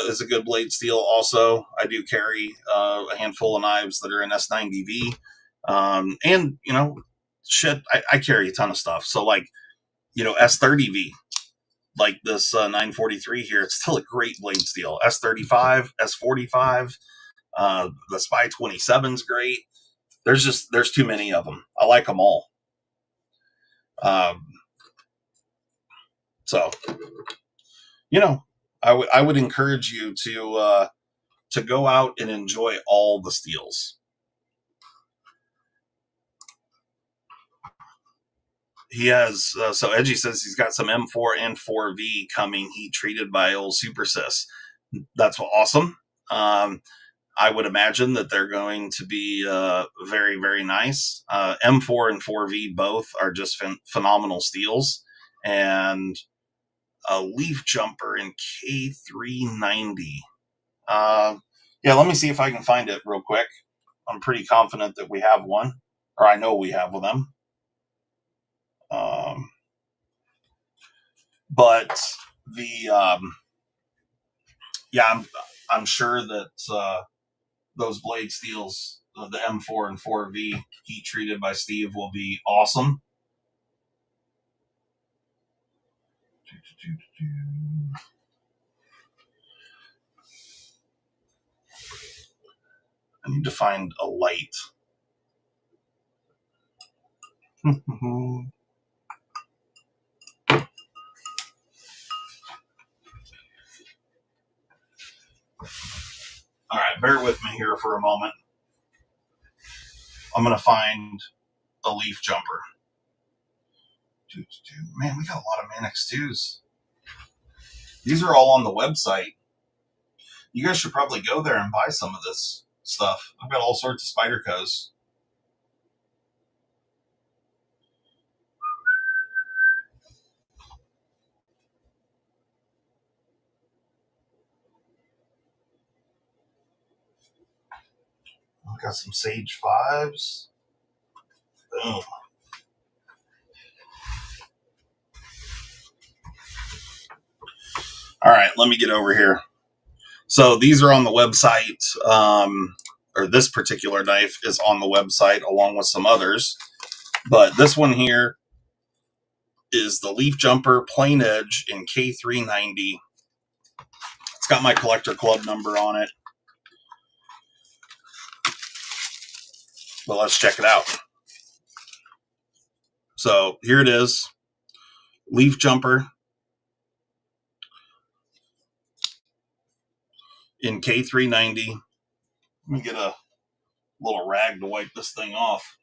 B: is a good blade steel. Also, I do carry a handful of knives that are in S90V, and I carry a ton of stuff. So like, S30V, like this 943 here, it's still a great blade steel. S35, S45, the Spy 27's great. There's too many of them. I like them all. So, I would encourage you to go out and enjoy all the steels. He has, so Edgy says he's got some M4 and 4V coming, heat treated by old Super Sis. That's awesome. I would imagine that they're going to be very, very nice. M4 and 4V both are just phenomenal steels. And a leaf jumper in K390. Yeah, let me see if I can find it real quick. I'm pretty confident that we have one, or I know we have them. But the I'm sure that those blade steels, the M4 and 4V heat treated by Steve, will be awesome. I need to find a light. All right, bear with me here for a moment. I'm going to find a leaf jumper. Man, we got a lot of Manix 2s. These are all on the website. You guys should probably go there and buy some of this stuff. I've got all sorts of Spydercos. got some Sage 5s. Boom. All right, let me get over here. So these are on the website, or this particular knife is on the website along with some others. But this one here is the Leaf Jumper Plain Edge in K390. It's got my collector club number on it. But let's check it out. So here it is. Leaf Jumper in K390. Let me get a little rag to wipe this thing off.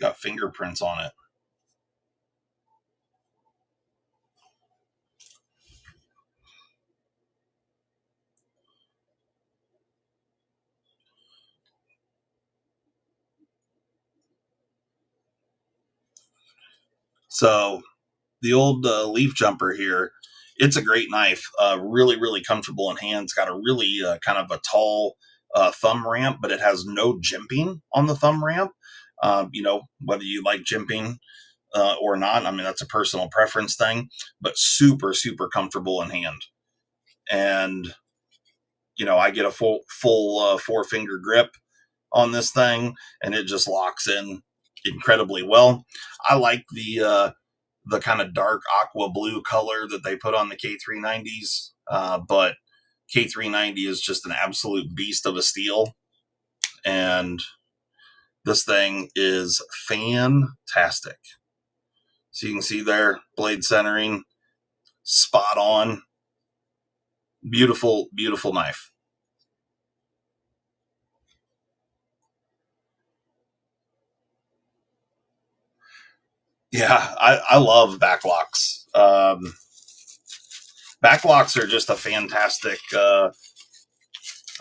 B: Got fingerprints on it. So the old Leaf Jumper here, it's a great knife. Really, really comfortable in hands. Got a really kind of a tall thumb ramp, but it has no jimping on the thumb ramp. Whether you like jimping or not, I mean, that's a personal preference thing, but super, super comfortable in hand. And, I get a full 4-finger grip on this thing, and it just locks in incredibly well. I like the kind of dark aqua blue color that they put on the K390s, but K390 is just an absolute beast of a steel, and this thing is fantastic. So you can see there, blade centering, spot on, beautiful, beautiful knife. Yeah, I love backlocks. Backlocks are just a fantastic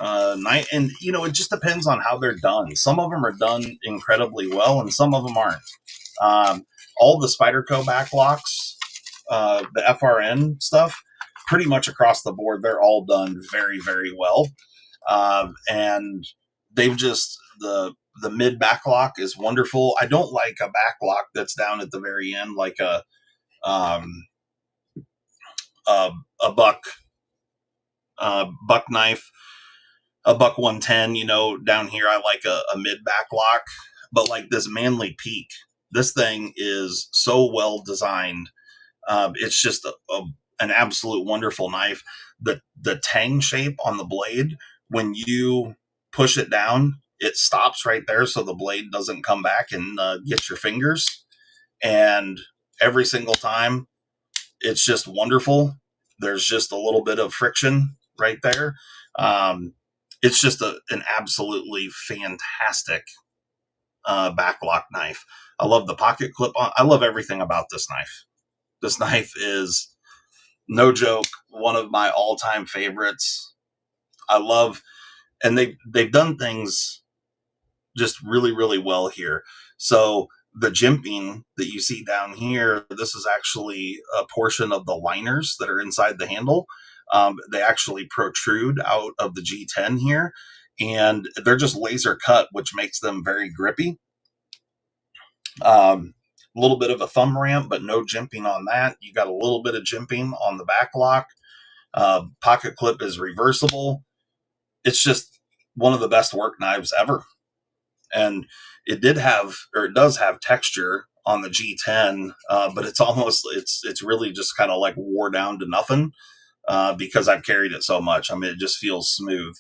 B: knife, and it just depends on how they're done. Some of them are done incredibly well, and some of them aren't. All the Spyderco backlocks, the FRN stuff, pretty much across the board, they're all done very, very well. And they've just the mid backlock is wonderful. I don't like a backlock that's down at the very end, like a buck knife, a buck 110. Down here I like a mid backlock, but like this Manly Peak, this thing is so well designed. It's just an absolute wonderful knife. The tang shape on the blade, when you push it down, it stops right there so the blade doesn't come back and get your fingers. And every single time, it's just wonderful. There's just a little bit of friction right there. It's just an absolutely fantastic backlock knife. I love the pocket clip on. I love everything about this knife. This knife is, no joke, one of my all-time favorites. I love, and they've done things just really, really well here. So the jimping that you see down here, this is actually a portion of the liners that are inside the handle. They actually protrude out of the G10 here, and they're just laser cut, which makes them very grippy. A little bit of a thumb ramp, but no jimping on that. You got a little bit of jimping on the back lock. Pocket clip is reversible. It's just one of the best work knives ever. And it does have texture on the G10, but it's really just kind of like wore down to nothing because I've carried it so much. I mean, it just feels smooth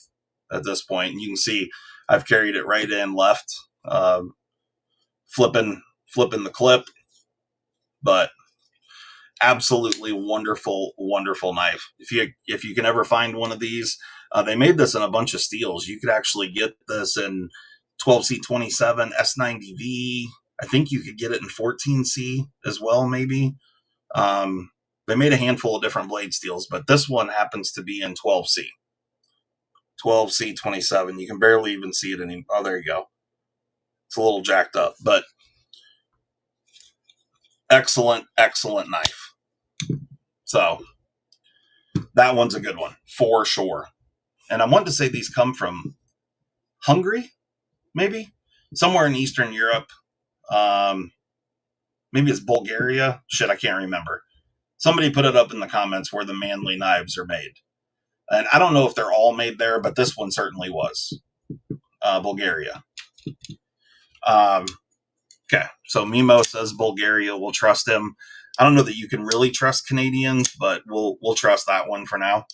B: at this point. And you can see I've carried it right and left, flipping the clip, but absolutely wonderful, wonderful knife. If you can ever find one of these, they made this in a bunch of steels. You could actually get this in 12C27, S90V. I think you could get it in 14C as well, maybe. They made a handful of different blade steels, but this one happens to be in 12C. 12C27. You can barely even see it anymore. Oh, there you go. It's a little jacked up, but excellent, excellent knife. So That one's a good one for sure. And I want to say these come from Hungary, maybe somewhere in Eastern Europe. Maybe it's Bulgaria. Shit, I can't remember. Somebody put it up in the comments where the manly knives are made. And I don't know if they're all made there, but this one certainly was. Bulgaria. Okay, so Mimo says Bulgaria. We'll trust him. I don't know that you can really trust Canadians, but we'll trust that one for now.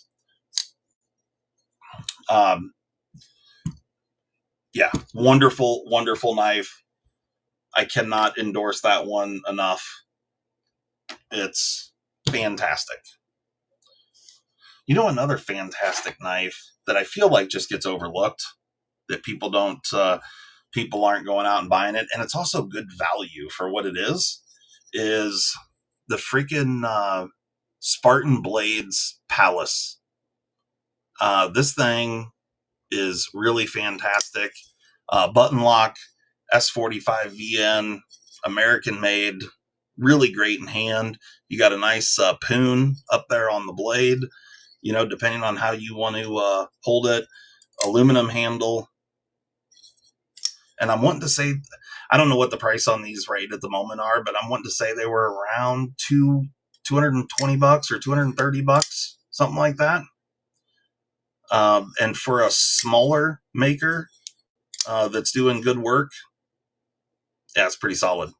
B: Yeah, wonderful, wonderful knife. I cannot endorse that one enough. It's fantastic. You know, another fantastic knife that I feel like just gets overlooked, that people aren't going out and buying it, and it's also good value for what it is the freaking Spartan Blades Palace. This thing is really fantastic. Button lock, S45 VN, American made, really great in hand. You got a nice poon up there on the blade, you know, depending on how you want to hold it. Aluminum handle. And I'm wanting to say, I don't know what the price on these right at the moment are, but I'm wanting to say they were around $220 or $230, something like that. And for a smaller maker that's doing good work, yeah, it's pretty solid.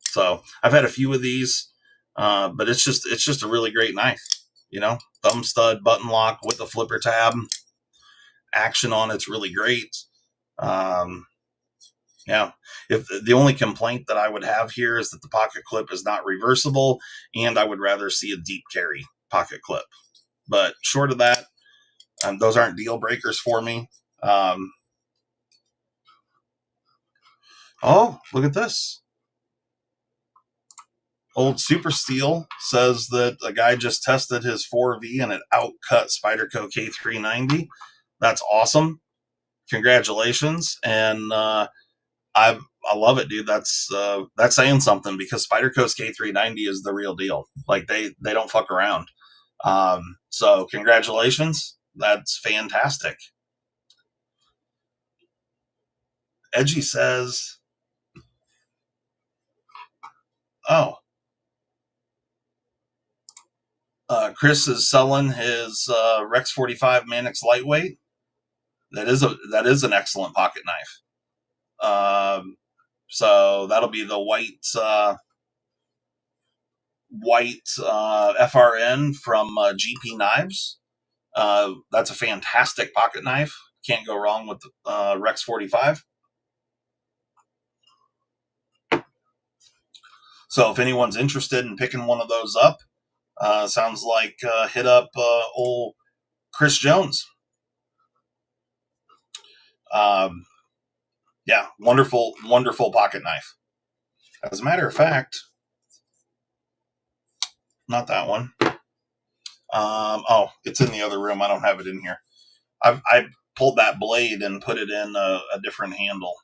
B: So I've had a few of these, but it's just a really great knife. You know, thumb stud, button lock with a flipper tab. Action on it's really great. Yeah, if the only complaint that I would have here is that the pocket clip is not reversible, and I would rather see a deep carry pocket clip. But short of that, those aren't deal breakers for me. Oh, look at this. Old Super Steel says that a guy just tested his 4V and it outcut Spyderco K390. That's awesome. Congratulations. And I love it, dude. That's saying something, because Spyderco's K390 is the real deal. Like they don't fuck around. So congratulations. That's fantastic. Edgy says, oh, Chris is selling his Rex 45 Manix lightweight. That is an excellent pocket knife. So that'll be the white FRN from GP Knives. That's a fantastic pocket knife. Can't go wrong with the Rex 45. So if anyone's interested in picking one of those up, sounds like hit up old Chris Jones. Yeah, wonderful, wonderful pocket knife. As a matter of fact, not that one. Oh, it's in the other room. I don't have it in here. I pulled that blade and put it in a different handle.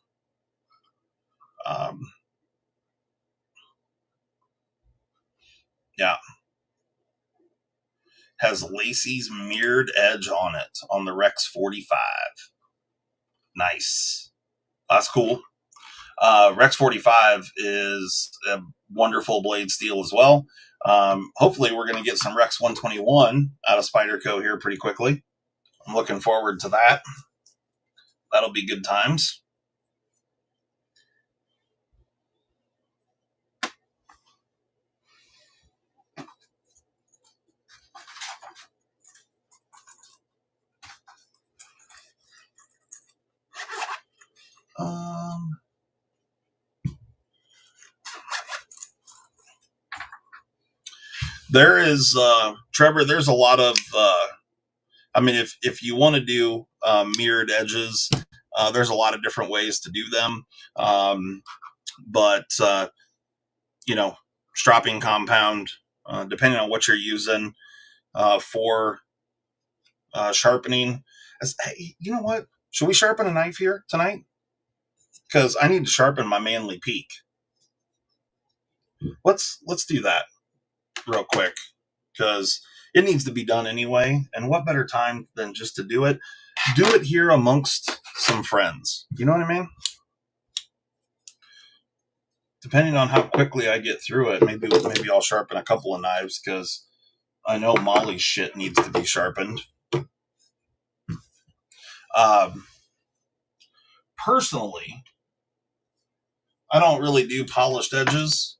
B: Yeah. Has Lacey's mirrored edge on it on the Rex 45. Nice. That's cool. Rex 45 is a wonderful blade steel as well. Hopefully we're going to get some Rex 121 out of Spyderco here pretty quickly. I'm looking forward to that. That'll be good times. There is, Trevor, there's a lot of, I mean, if you want to do mirrored edges, there's a lot of different ways to do them. But you know, stropping compound, depending on what you're using for sharpening. Hey, you know what? Should we sharpen a knife here tonight? Because I need to sharpen my manly peak. Let's do that real quick, because it needs to be done anyway. And what better time than just to do it? Do it here amongst some friends. You know what I mean? Depending on how quickly I get through it, maybe I'll sharpen a couple of knives because I know Molly's shit needs to be sharpened. Personally, I don't really do polished edges.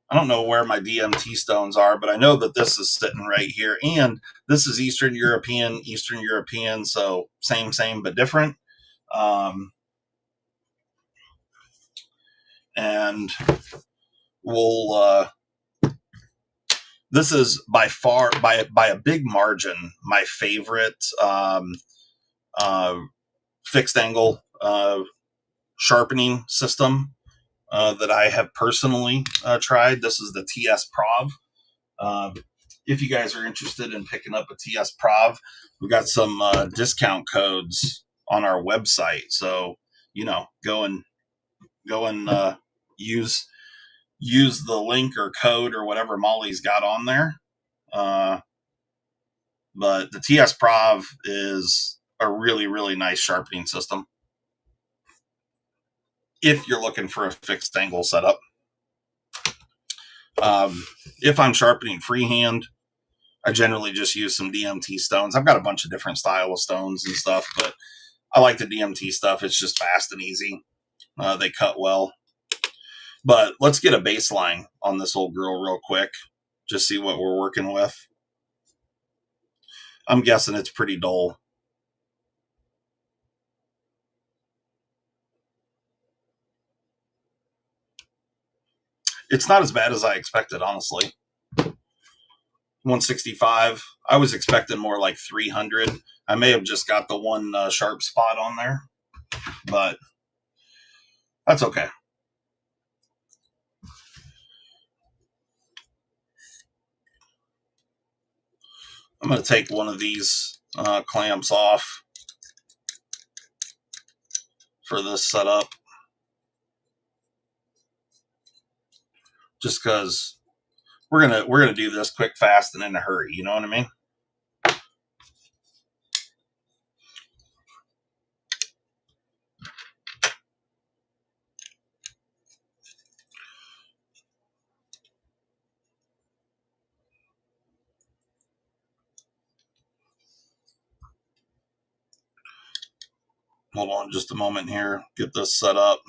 B: I don't know where my DMT stones are, but I know that this is sitting right here. And this is Eastern European, so same, but different. And we'll, this is by far, by a big margin, my favorite fixed angle sharpening system that I have personally tried. This is the TS Prov. If you guys are interested in picking up a TS Prov, we've got some discount codes on our website. So, go and use the link or code or whatever Molly's got on there. But the TS Prov is a really, really nice sharpening system if you're looking for a fixed angle setup. If I'm sharpening freehand, I generally just use some DMT stones. I've got a bunch of different style of stones and stuff, but I like the DMT stuff. It's just fast and easy. They cut well. But let's get a baseline on this old girl real quick. Just see what we're working with. I'm guessing it's pretty dull. It's not as bad as I expected, honestly. 165. I was expecting more like 300. I may have just got the one sharp spot on there, but that's okay. I'm going to take one of these clamps off for this setup, just because we're gonna do this quick, fast, and in a hurry. You know what I mean? Hold on just a moment here. Get this set up.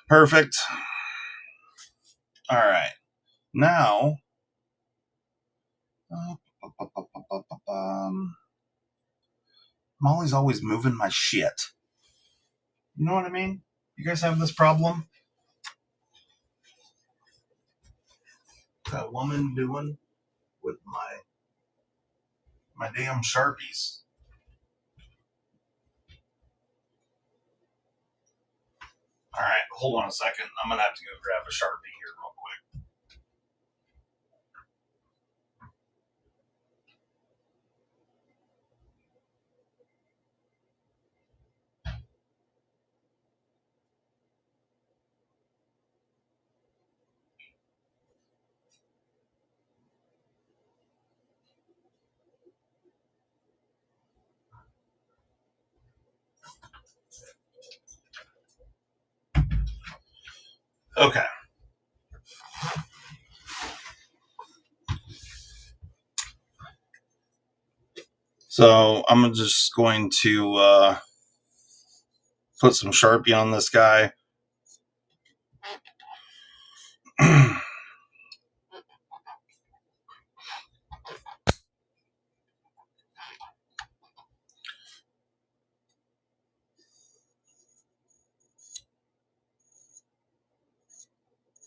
B: Perfect. All right. Now, Molly's always moving my shit. You know what I mean? You guys have this problem? That woman doing with my damn Sharpies. All right, hold on a second. I'm gonna have to go grab a Sharpie here real quick. Okay. So I'm just going to put some Sharpie on this guy.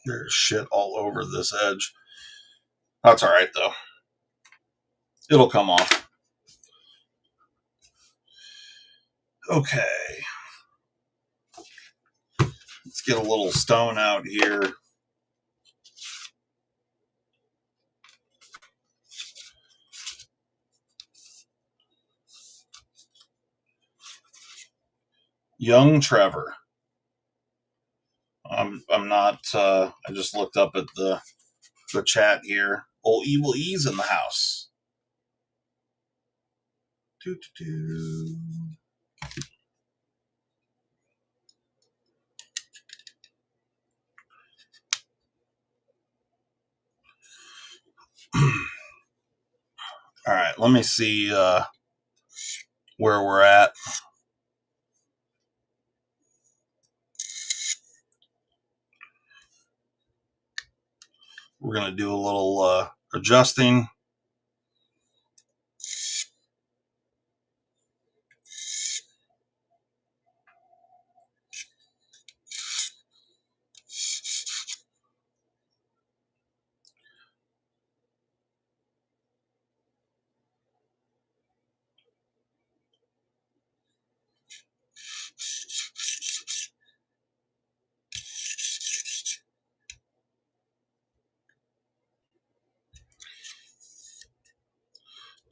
B: There's shit all over this edge. That's all right, though. It'll come off. Okay. Let's get a little stone out here. Young Trevor. I'm not. I just looked up at the chat here. Old Evil E's in the house. Doo-doo-doo. All right, let me see where we're at. We're going to do a little adjusting.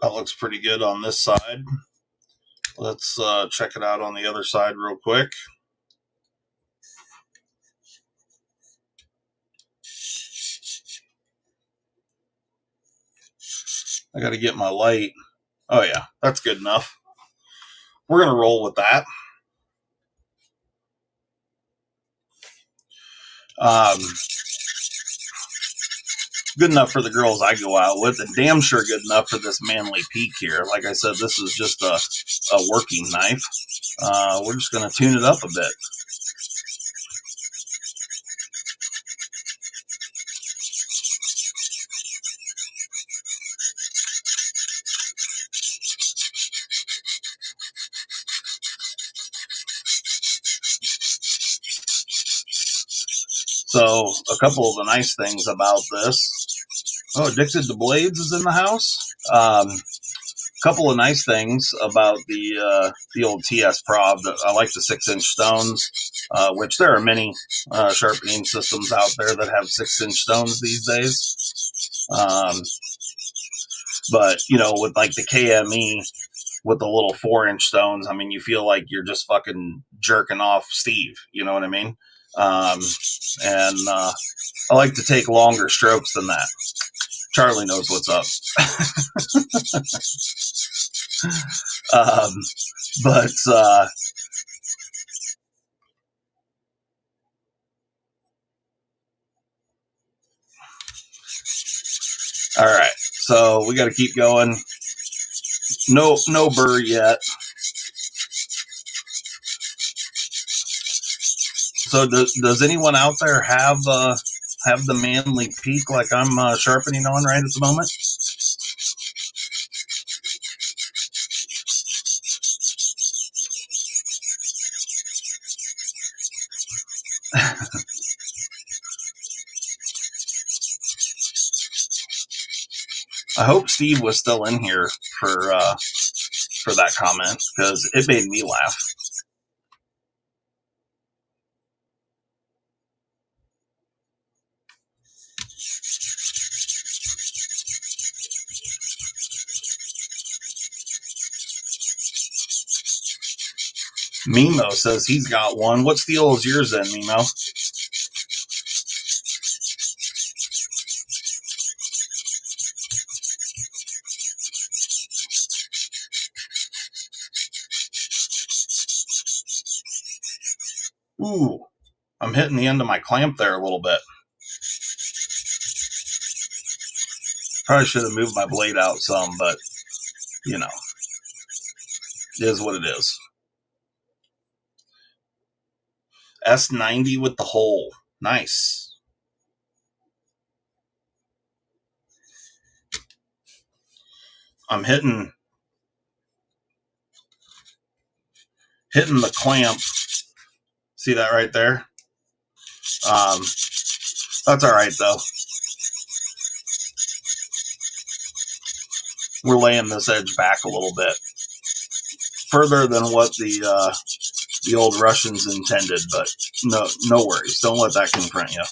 B: That looks pretty good on this side. Let's check it out on the other side real quick. I got to get my light. Oh yeah, that's good enough. We're going to roll with that. Good enough for the girls I go out with, and damn sure good enough for this manly peak here. Like I said, this is just a working knife. We're just going to tune it up a bit. So a couple of the nice things about this. Oh, Addicted to Blades is in the house. Couple of nice things about the old TS Prob. I like the 6-inch stones, which there are many sharpening systems out there that have 6-inch stones these days. But you know, with like the KME with the little 4-inch stones, I mean, you feel like you're just fucking jerking off Steve. You know what I mean? And I like to take longer strokes than that. Charlie knows what's up. But all right, so we got to keep going. No burr yet. So does anyone out there have the manly peak like I'm sharpening on right at the moment? I hope Steve was still in here for that comment, because it made me laugh. Mimo says he's got one. What steel is yours then, Mimo? Ooh, I'm hitting the end of my clamp there a little bit. Probably should have moved my blade out some, but you know, it is what it is. S90 with the hole. Nice. I'm hitting the clamp. See that right there? That's all right though. We're laying this edge back a little bit further than what the old Russians intended, but no worries. Don't let that confront you.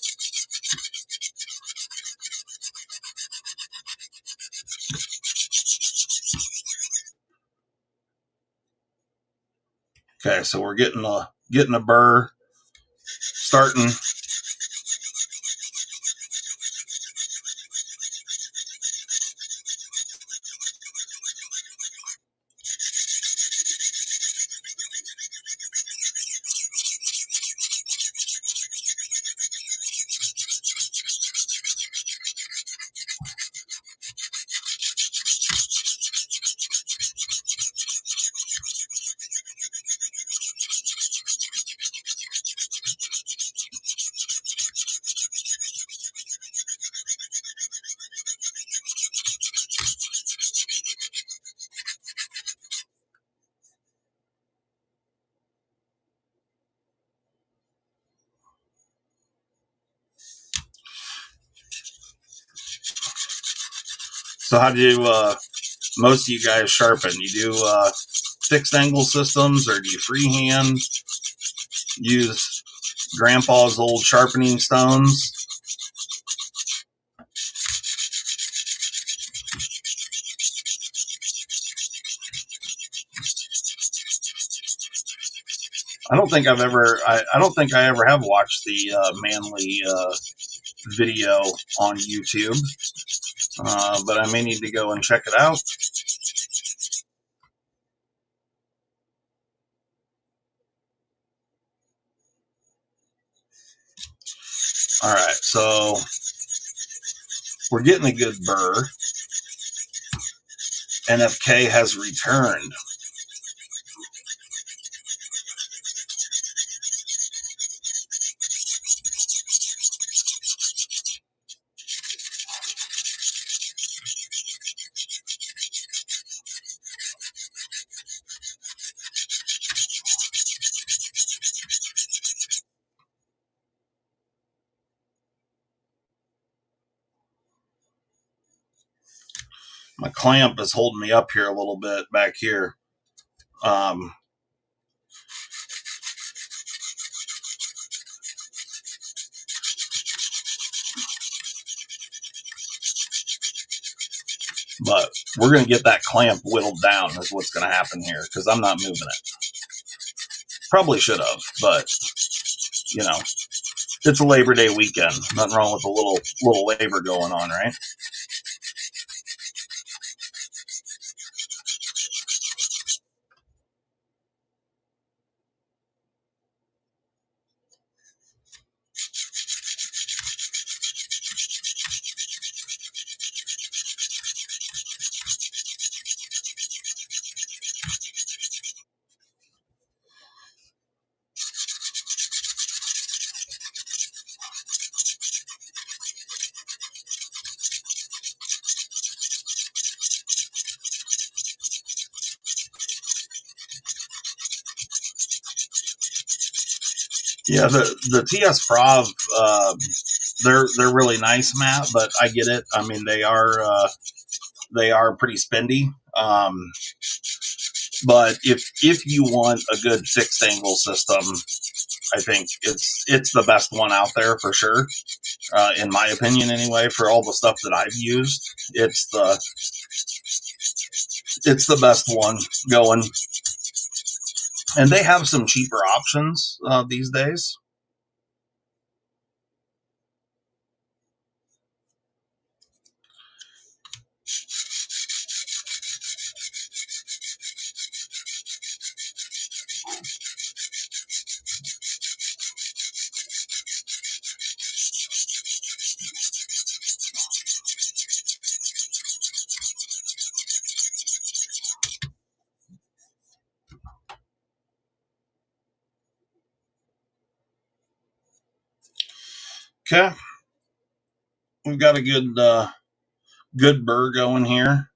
B: Okay, so we're getting a burr starting. So how do most of you guys sharpen? You do fixed angle systems, or do you freehand? Use grandpa's old sharpening stones? I don't think I've ever. I don't think I ever have watched the Manly video on YouTube, but I may need to go and check it out. All right, so we're getting a good burr. NFK has returned. My clamp is holding me up here a little bit back here. But we're going to get that clamp whittled down is what's going to happen here, because I'm not moving it. Probably should have, but, you know, it's a Labor Day weekend. Nothing wrong with a little labor going on, right? Yeah, the TS Prov, they're really nice, Matt. But I get it. I mean, they are pretty spendy. But if you want a good fixed angle system, I think it's the best one out there for sure. In my opinion, anyway, for all the stuff that I've used, it's the best one going. And they have some cheaper options these days. Okay, we've got a good burr going here.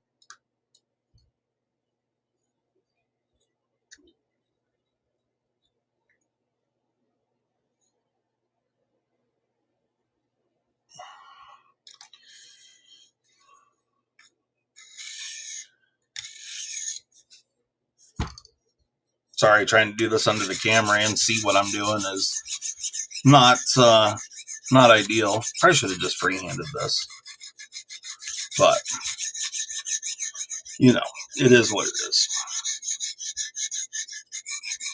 B: Sorry, trying to do this under the camera and see what I'm doing is not ideal. I should have just freehanded this, but you know, it is what it is.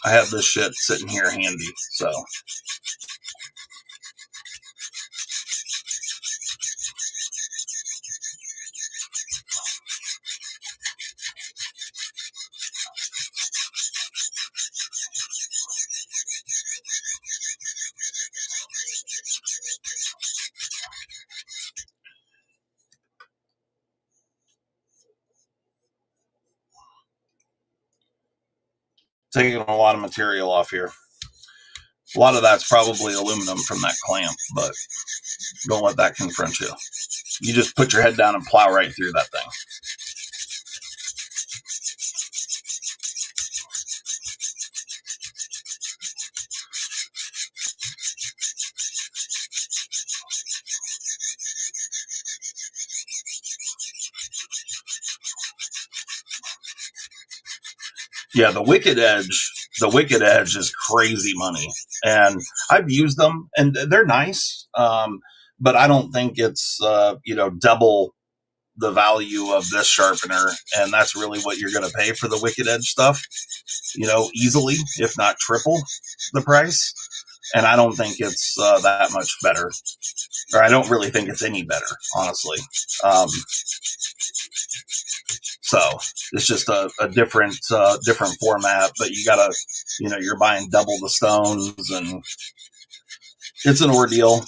B: I have this shit sitting here handy, so. Taking a lot of material off here. A lot of that's probably aluminum from that clamp, but don't let that confront you. You just put your head down and plow right through that thing. Yeah, the Wicked Edge is crazy money, and I've used them, and they're nice, but I don't think it's double the value of this sharpener, and that's really what you're going to pay for the Wicked Edge stuff. Easily, if not triple the price, and I don't think it's that much better, or I don't really think it's any better, honestly. So it's just a different format, but you gotta, you're buying double the stones, and it's an ordeal.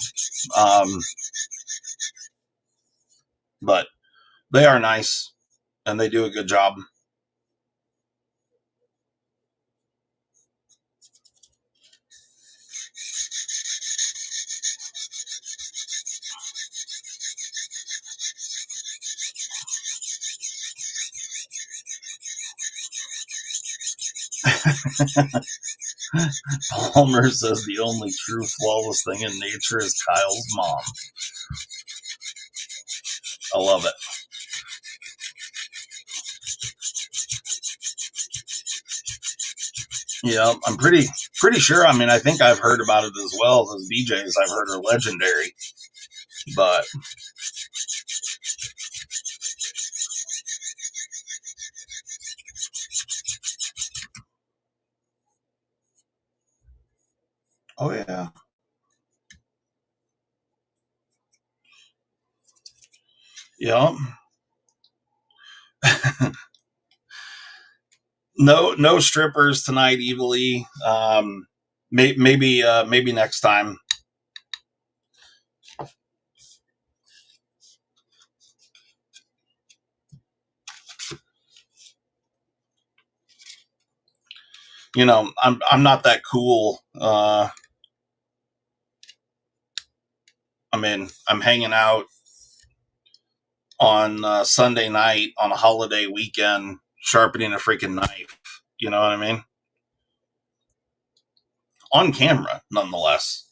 B: But they are nice, and they do a good job. Palmer says the only true flawless thing in nature is Kyle's mom. I love it. Yeah, I'm pretty sure. I mean, I think I've heard about it as well. Those BJs I've heard are legendary, but oh yeah. Yeah. No strippers tonight, Evilly. Maybe next time. I'm not that cool. I mean, I'm hanging out on Sunday night on a holiday weekend, sharpening a freaking knife. You know what I mean? On camera, nonetheless.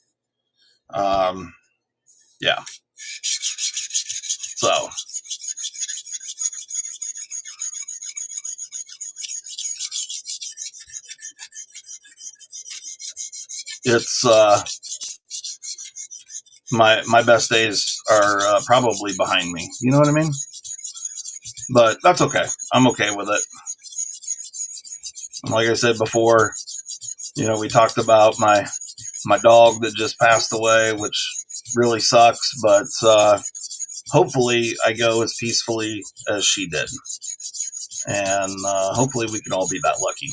B: Yeah. So. It's my best days are probably behind me. You know what I mean? But that's okay. I'm okay with it. And like I said before, we talked about my dog that just passed away, which really sucks, but hopefully I go as peacefully as she did. And hopefully we can all be that lucky.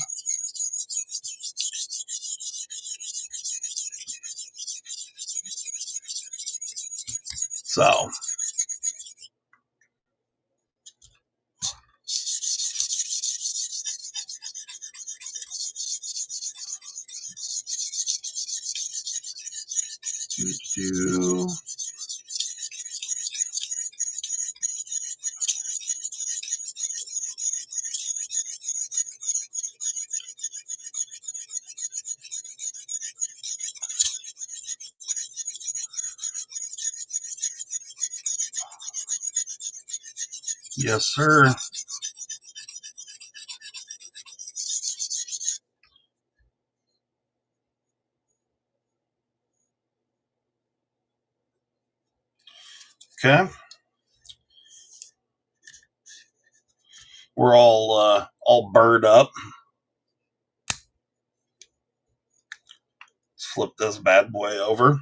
B: So. Yes, sir. Okay. We're all burred up. flip this bad boy over.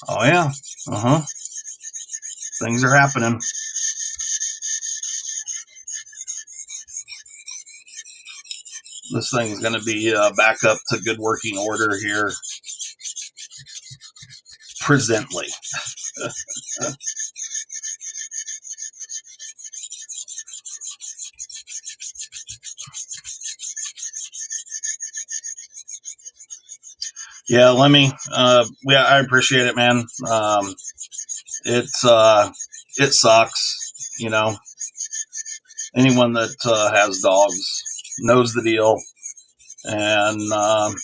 B: Oh yeah. Things are happening. This thing's going to be back up to good working order here presently. Yeah, Lemmy. Yeah, I appreciate it, man. It sucks, you know. Anyone that has dogs knows the deal, and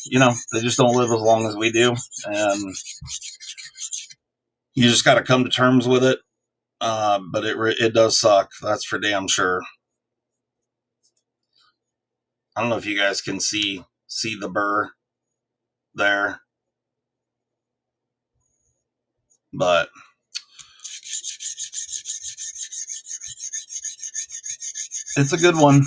B: you know, they just don't live as long as we do, and you just got to come to terms with it. But it does suck. That's for damn sure. I don't know if you guys can see the burr there, but it's a good one.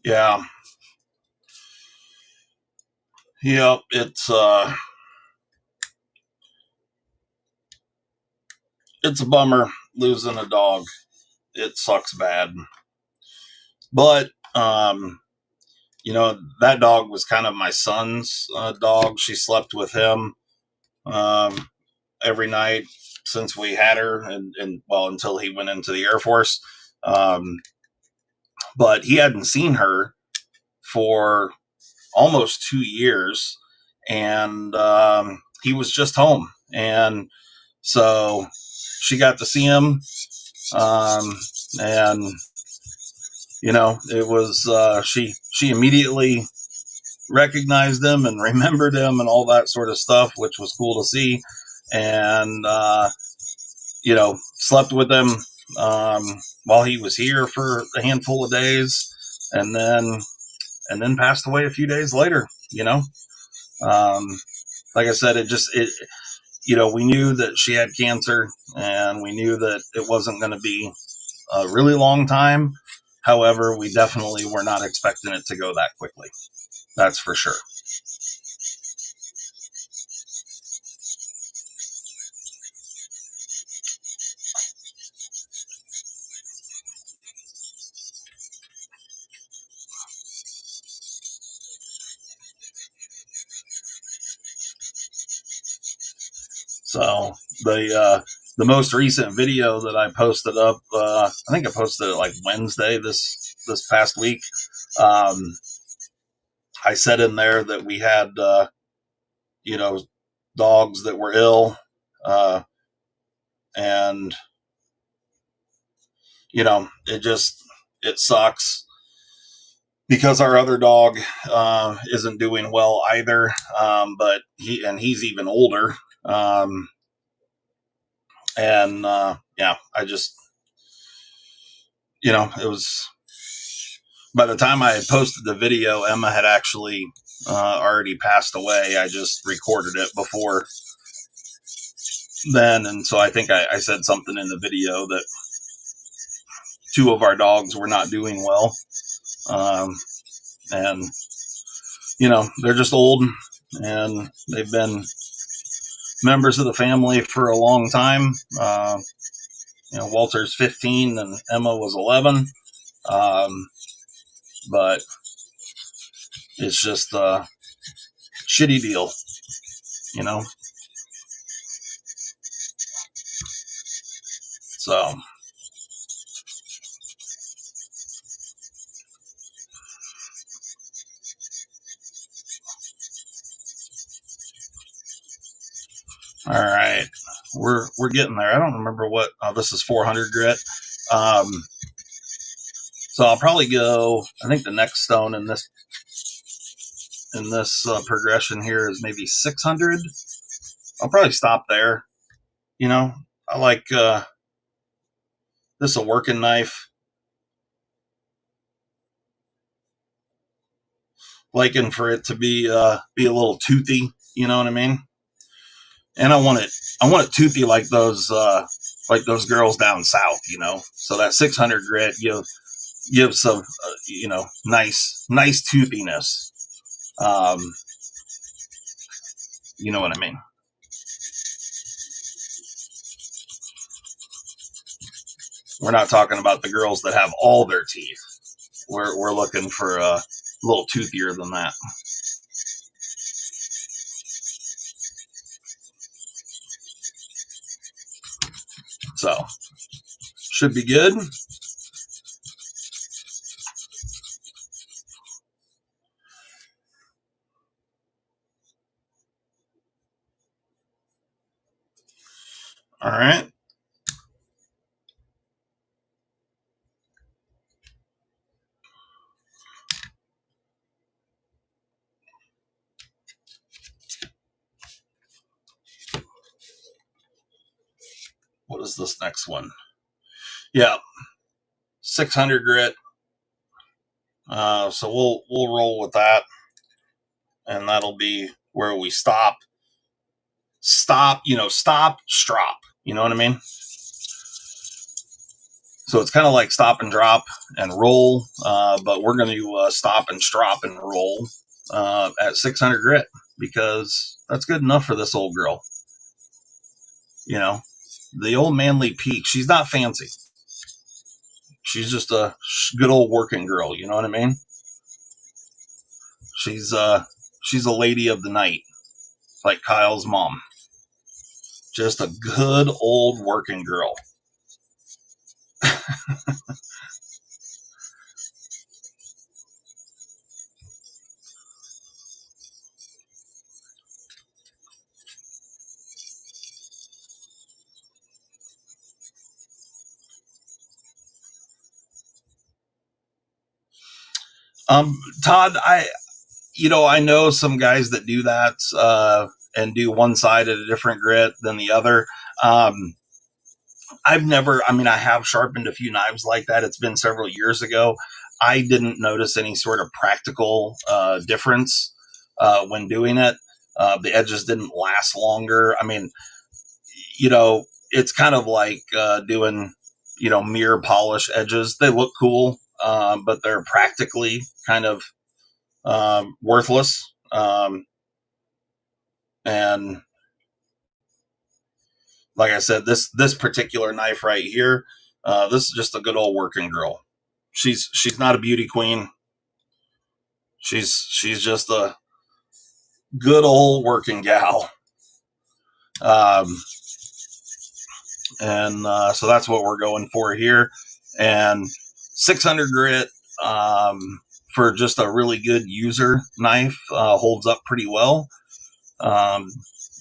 B: Yeah. Yep. It's a bummer losing a dog. It sucks bad. But you know, that dog was kind of my son's dog. She slept with him every night since we had her, and well, until he went into the Air Force. But he hadn't seen her for almost 2 years, and he was just home, and so she got to see him, and you know, it was she immediately recognized him and remembered him and all that sort of stuff, which was cool to see, and you know, slept with him while he was here for a handful of days, and then passed away a few days later. You know, like I said, it you know, we knew that she had cancer, and we knew that it wasn't going to be a really long time. However, we definitely were not expecting it to go that quickly. That's for sure. So the most recent video that I posted up, I think I posted it like Wednesday this past week. I said in there that we had you know, dogs that were ill, and you know, it sucks because our other dog isn't doing well either. But he's even older. And yeah, I just, you know, it was, by the time I had posted the video, Emma had actually already passed away. I just recorded it before then, and so I think I said something in the video that 2 of our dogs were not doing well, and you know, they're just old, and they've been members of the family for a long time. You know, Walter's 15 and Emma was 11. But it's just a shitty deal, you know. So, all right, we're getting there. I don't remember what. Oh, this is 400 grit. So I'll probably go. I think the next stone in this progression here is maybe 600. I'll probably stop there. You know, I like this a working knife. Liking for it to be a little toothy. You know what I mean? And I want it toothy like those girls down south. You know, so that 600 grit gives some nice toothiness. You know what I mean? We're not talking about the girls that have all their teeth. We're looking for a little toothier than that. So, should be good. All right. What is this next one? Yeah, 600 grit. So we'll roll with that, and that'll be where we stop. Stop, strop. You know what I mean? So it's kind of like stop and drop and roll, but we're going to stop and strop and roll at 600 grit because that's good enough for this old girl. You know, the old manly peak. She's not fancy. She's just a good old working girl. You know what I mean? She's a lady of the night, like Kyle's mom. Just a good old working girl. Todd, I know some guys that do that and do one side at a different grit than the other. I have sharpened a few knives like that. It's been several years ago. I didn't notice any sort of practical difference when doing it. The edges didn't last longer. I mean, it's kind of like doing, mirror polish edges. They look cool, but they're practically kind of worthless. And like I said, this particular knife right here, this is just a good old working girl. She's not a beauty queen. She's just a good old working gal. So that's what we're going for here. And 600 grit for just a really good user knife holds up pretty well.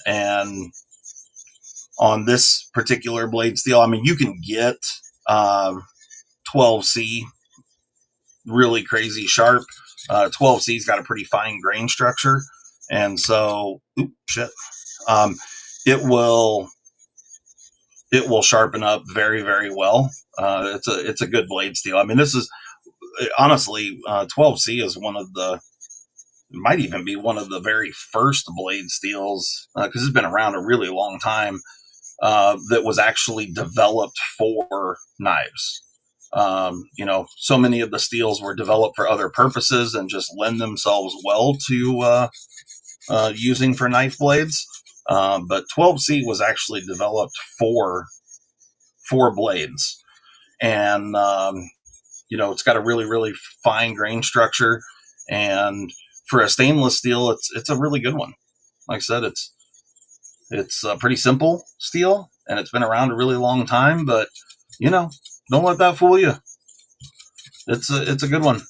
B: And on this particular blade steel, I mean, you can get 12C really crazy sharp. 12C's got a pretty fine grain structure, and so it will sharpen up very, very well. It's a good blade steel. I mean, this is honestly 12C is might even be one of the very first blade steels because it's been around a really long time. That was actually developed for knives. So many of the steels were developed for other purposes and just lend themselves well to using for knife blades. But 12C was actually developed for blades. And, it's got a really, really fine grain structure. And for a stainless steel, it's a really good one. Like I said, it's a pretty simple steel, and it's been around a really long time, but don't let that fool you. It's a good one.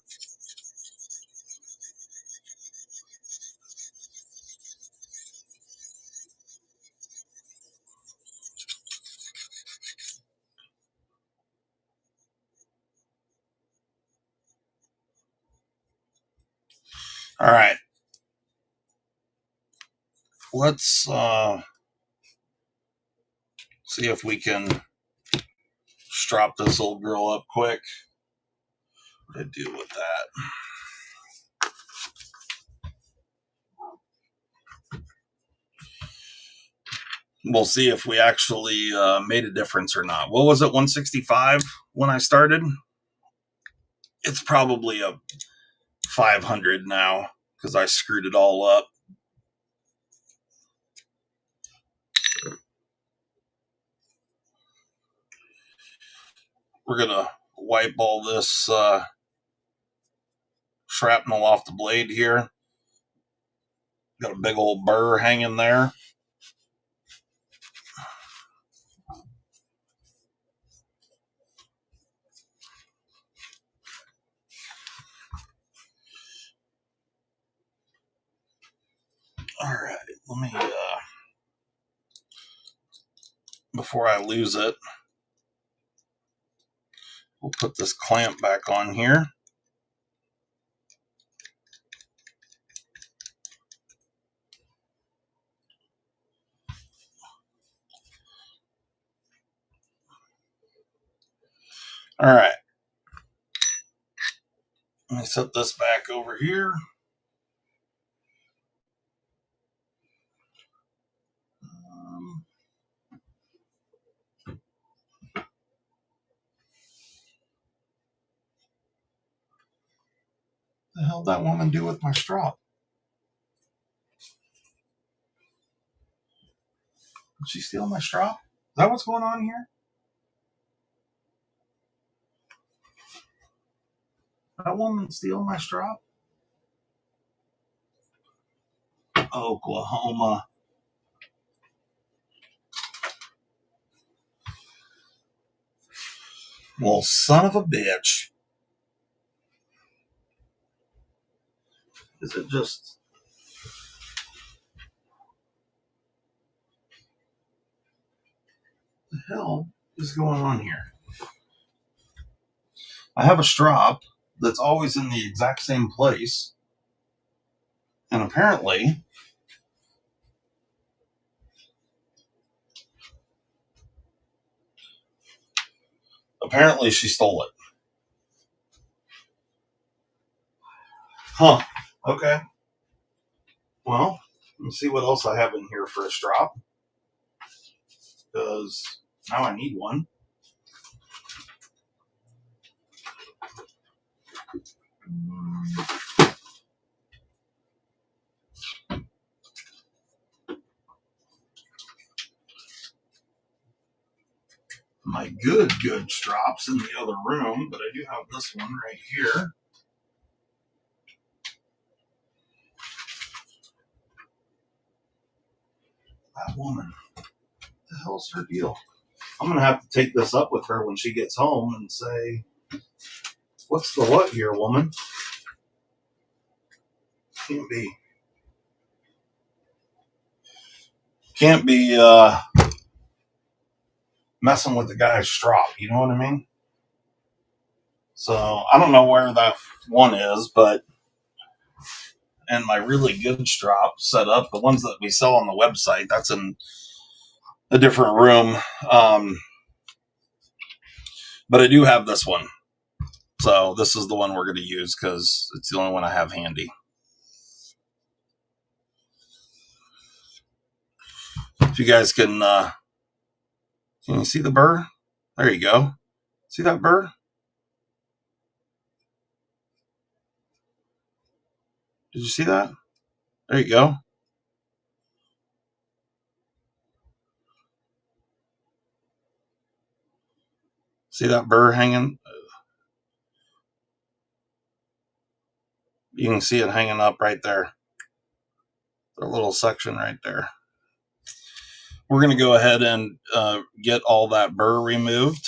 B: All right. Let's see if we can strap this old girl up quick. What do I do with that? We'll see if we actually made a difference or not. What was it, 165 when I started? It's probably a 500 now because I screwed it all up. We're going to wipe all this shrapnel off the blade here. Got a big old burr hanging there. All right, let me, before I lose it, we'll put this clamp back on here. All right. Let me set this back over here. The hell did that woman do with my strap? Did she steal my strap? Is that what's going on here? That woman steal my strap? Oklahoma. Well, son of a bitch. Is it just... What the hell is going on here? I have a strap that's always in the exact same place. And apparently she stole it. Huh. Okay. Well, let me see what else I have in here for a strap. Because now I need one. My good straps in the other room, but I do have this one right here. That woman, what the hell's her deal? I'm gonna have to take this up with her when she gets home and say, what's the what here, woman? Can't be messing with the guy's strap, you know what I mean? So I don't know where that one is, but and my really good strap set up, the ones that we sell on the website, that's in a different room. But I do have this one. So this is the one we're going to use because it's the only one I have handy. If you guys can you see the burr? There you go. See that burr? Did you see that? There you go. See that burr hanging? You can see it hanging up right there. The little section right there. we're going to go ahead and get all that burr removed.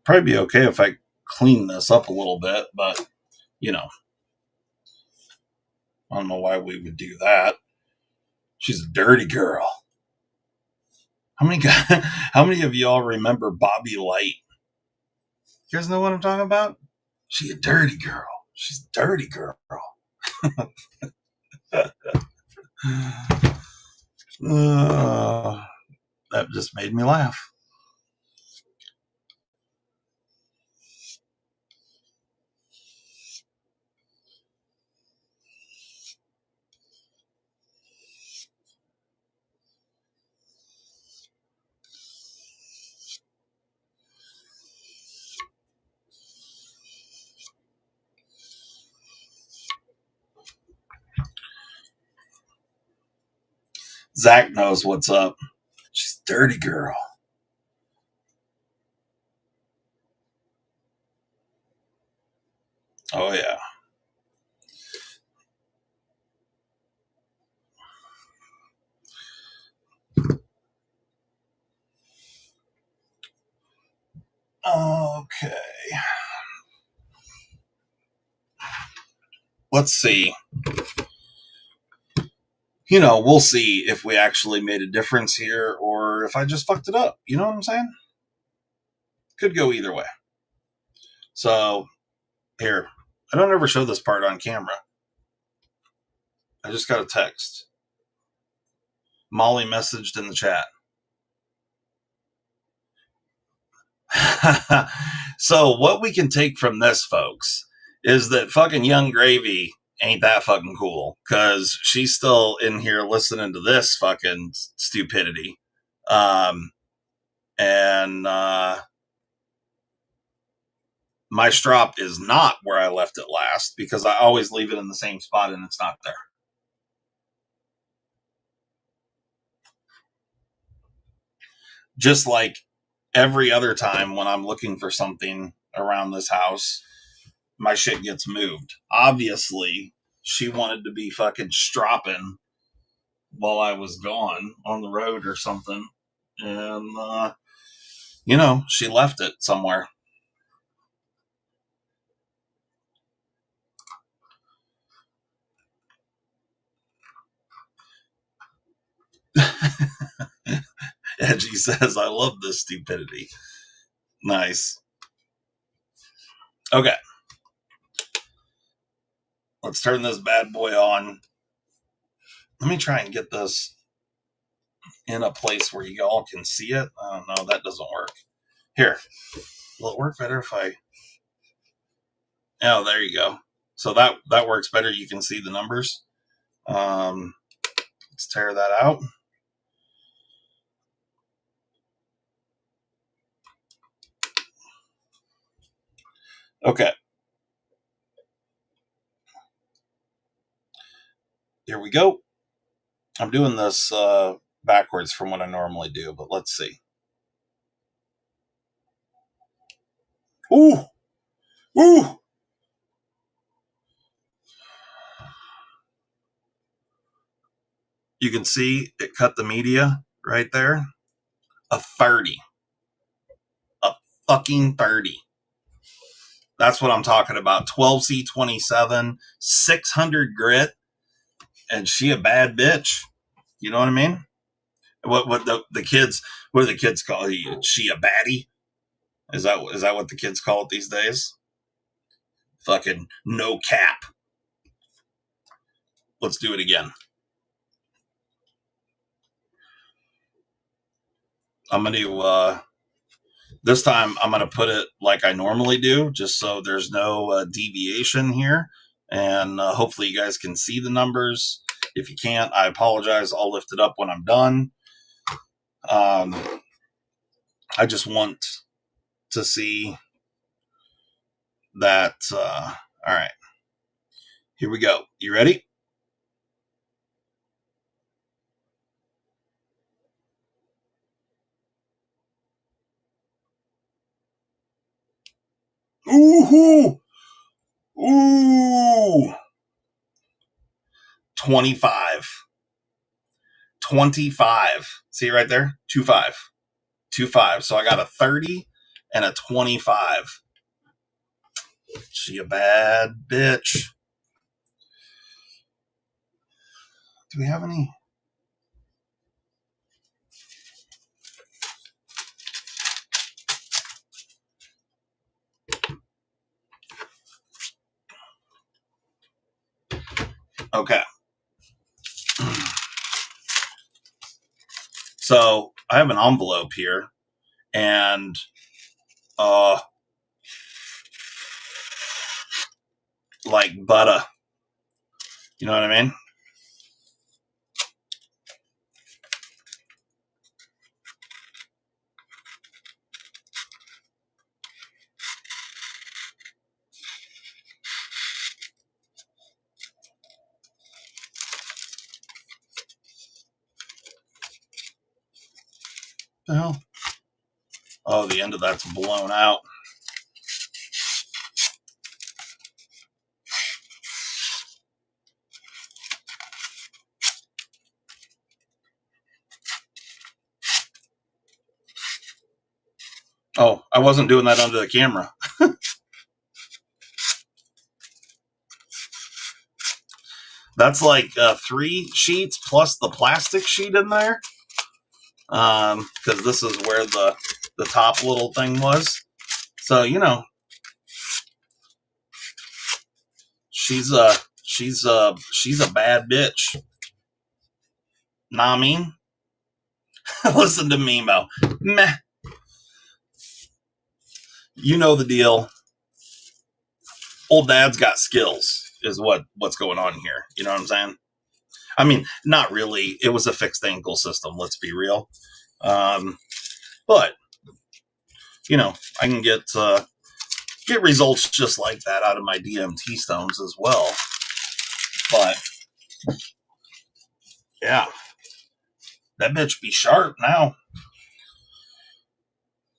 B: Probably be okay if I clean this up a little bit, but you know, I don't know why we would do that. She's a dirty girl. How many of y'all remember Bobby Light? You guys know what I'm talking about? She a dirty girl. She's a dirty girl. That just made me laugh. Zach knows what's up. She's a dirty girl. Oh, yeah. Okay. Let's see. We'll see if we actually made a difference here or if I just fucked it up. You know what I'm saying? Could go either way. So, here. I don't ever show this part on camera. I just got a text. Molly messaged in the chat. So what we can take from this, folks, is that fucking Young Gravy ain't that fucking cool, because she's still in here listening to this fucking stupidity. And my strop is not where I left it last, because I always leave it in the same spot and it's not there. Just like every other time when I'm looking for something around this house, my shit gets moved. Obviously, she wanted to be fucking stropping while I was gone on the road or something. And, she left it somewhere. Edgy says, I love this stupidity. Nice. Okay. Let's turn this bad boy on. Let me try and get this in a place where you all can see it. Oh, no, that doesn't work. Here. Will it work better if I... Oh, there you go. So that works better. You can see the numbers. Let's tear that out. Okay. Here we go. I'm doing this backwards from what I normally do, but let's see. Ooh! Ooh! You can see it cut the media right there. A 30. A fucking 30. That's what I'm talking about. 12C27, 600 grit, and she a bad bitch. You know what I mean? What the kids? What do the kids call you? She a baddie? Is that what the kids call it these days? Fucking no cap. Let's do it again. I'm gonna this time I'm gonna put it like I normally do, just so there's no deviation here, and hopefully you guys can see the numbers. If you can't, I apologize. I'll lift it up when I'm done. I just want to see that. All right, here we go. You ready? Ooh, ooh, 25. 25. See right there? 25. 25. So I got a 30 and a 25. She a bad bitch. Do we have any? Okay. So I have an envelope here, and like butter. You know what I mean? The hell? Oh, the end of that's blown out. Oh, I wasn't doing that under the camera. That's like 3 sheets plus the plastic sheet in there. Because this is where the top little thing was. So, you know, she's a bad bitch. Nah, I mean, listen to me, Mo. Meh. You know the deal. Old dad's got skills is what's going on here. You know what I'm saying? I mean, not really. It was a fixed ankle system. Let's be real. But you know, I can get results just like that out of my DMT stones as well. But yeah, that bitch be sharp now.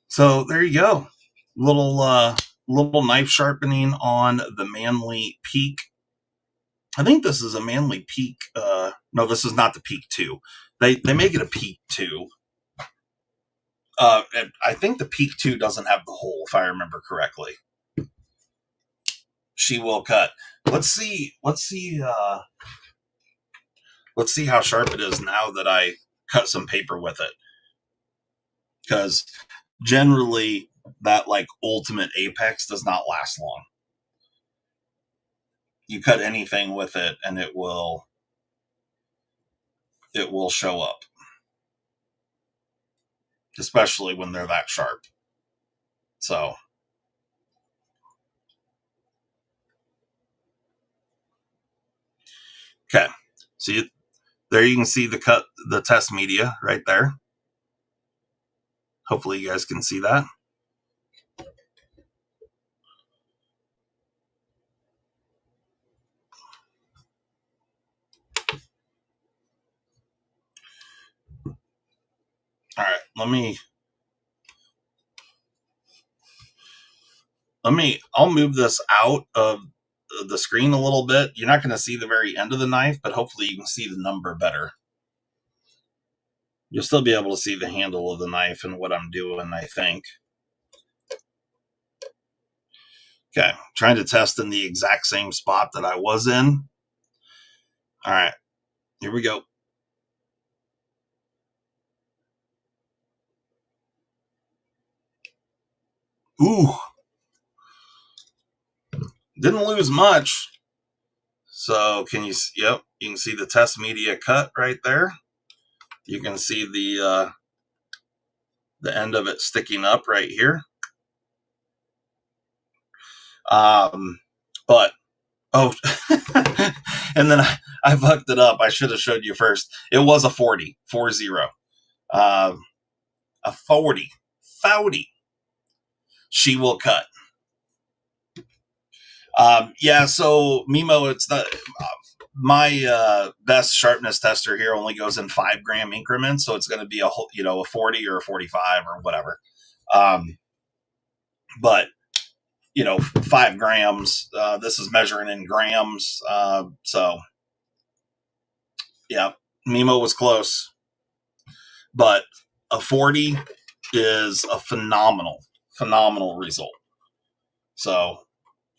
B: So there you go. Little knife sharpening on the Manly Peak. I think this is a Manly Peak. No, this is not the Peak 2. They make it a Peak 2. I think the Peak 2 doesn't have the hole, if I remember correctly. She will cut. Let's see how sharp it is now that I cut some paper with it. Because generally that like ultimate apex does not last long. You cut anything with it and it will show up. Especially when they're that sharp. So okay. See, there you can see the test media right there. Hopefully you guys can see that. All right, I'll move this out of the screen a little bit. You're not going to see the very end of the knife, but hopefully you can see the number better. You'll still be able to see the handle of the knife and what I'm doing, I think. Okay, trying to test in the exact same spot that I was in. All right, here we go. Ooh, didn't lose much. So can you? Yep, you can see the test media cut right there. You can see the end of it sticking up right here. But oh, and then I fucked it up. I should have showed you first. It was a 40, 40. A 40. She will cut. Yeah, so Mimo, it's not my best sharpness tester here only goes in 5-gram increments, so it's going to be a 40 or a 45 or whatever. But 5 grams. This is measuring in grams. So yeah, Mimo was close, but a 40 is a phenomenal result. So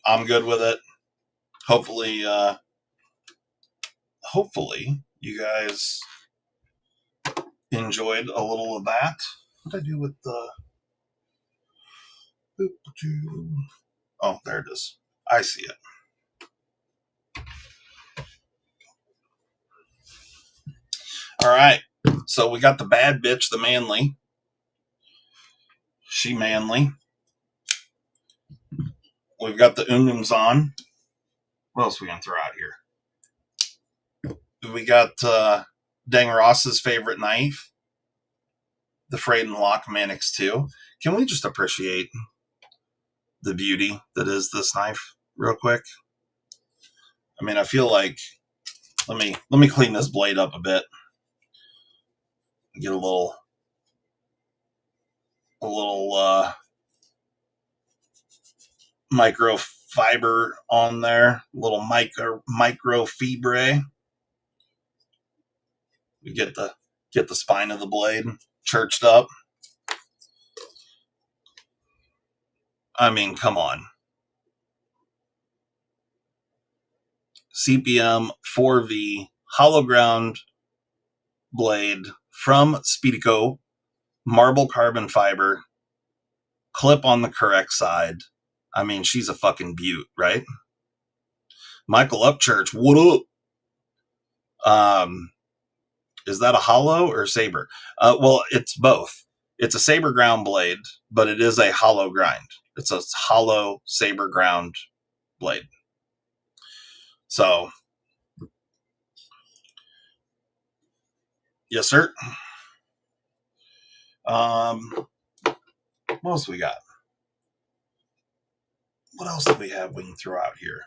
B: I'm good with it. Hopefully you guys enjoyed a little of that. What did I do with the... Oh, there it is. I see it. All right. So we got the bad bitch, the manly. She manly. We've got the on. What else are we going to throw out here? We got Dang Ross's favorite knife, the Frayed and Lock Manix 2. Can we just appreciate the beauty that is this knife real quick? I mean, I feel like let me clean this blade up a bit. Get a little microfiber on there, a little microfibre. We get the spine of the blade churched up. I mean, come on. CPM 4V hollow ground blade from Spyderco, marble carbon fiber, clip on the correct side. I mean, she's a fucking beaut, right? Michael Upchurch, what up? Is that a hollow or a saber? Well, it's both. It's a saber ground blade, but it is a hollow grind. It's a hollow saber ground blade. So, yes, sir. What else we got? What else do we have we can throw out here?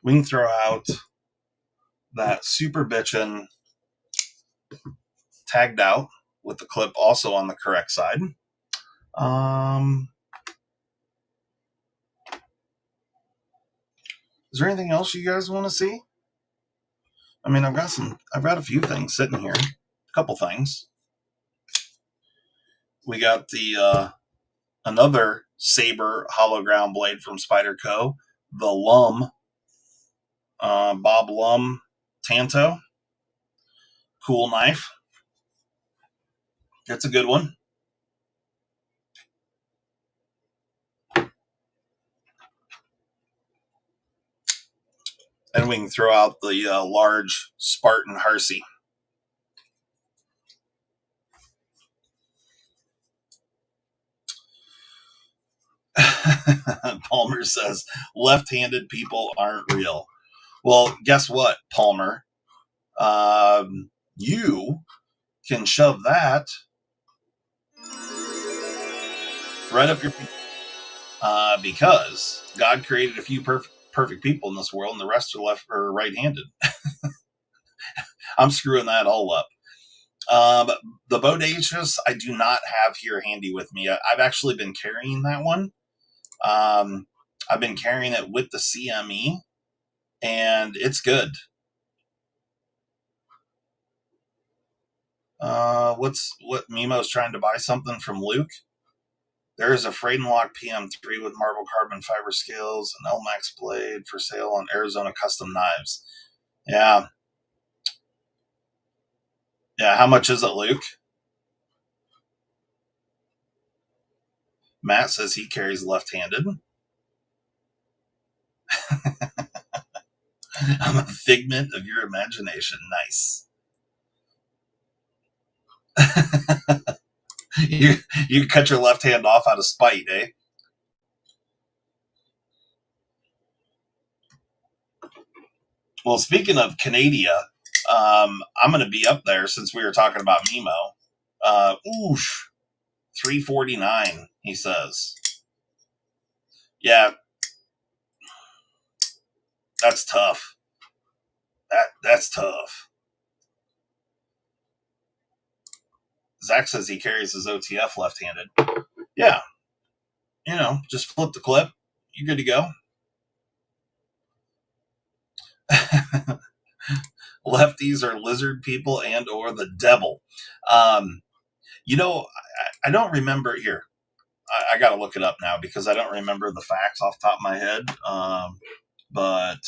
B: We can throw out that super bitchin' tagged out with the clip also on the correct side. Is there anything else you guys want to see? I mean, I've got a few things sitting here. A couple things. We got the another saber hollow ground blade from Spyderco, the Lum, Bob Lum Tanto. Cool knife. It's a good one. And we can throw out the large Spartan Harsey. Palmer says, left-handed people aren't real. Well, guess what, Palmer? You can shove that right up your because God created a few perfect people in this world, and the rest are left or right-handed. I'm screwing that all up. The Bodacious, I do not have here handy with me. I've actually been carrying that one. I've been carrying it with the CME, and it's good. What Mimo's trying to buy something from Luke? There is a Frayed and Lock PM3 with marble carbon fiber scales, an LMAX blade for sale on Arizona Custom Knives. Yeah. Yeah, how much is it, Luke? Matt says he carries left-handed. I'm a figment of your imagination. Nice. you cut your left hand off out of spite, eh? Well, speaking of Canada, I'm going to be up there since we were talking about Mimo. Oosh, 349, he says. Yeah, that's tough. That's tough. Zach says he carries his OTF left-handed. Yeah, just flip the clip. You're good to go. Lefties are lizard people and or the devil. I don't remember here. I got to look it up now because I don't remember the facts off the top of my head. But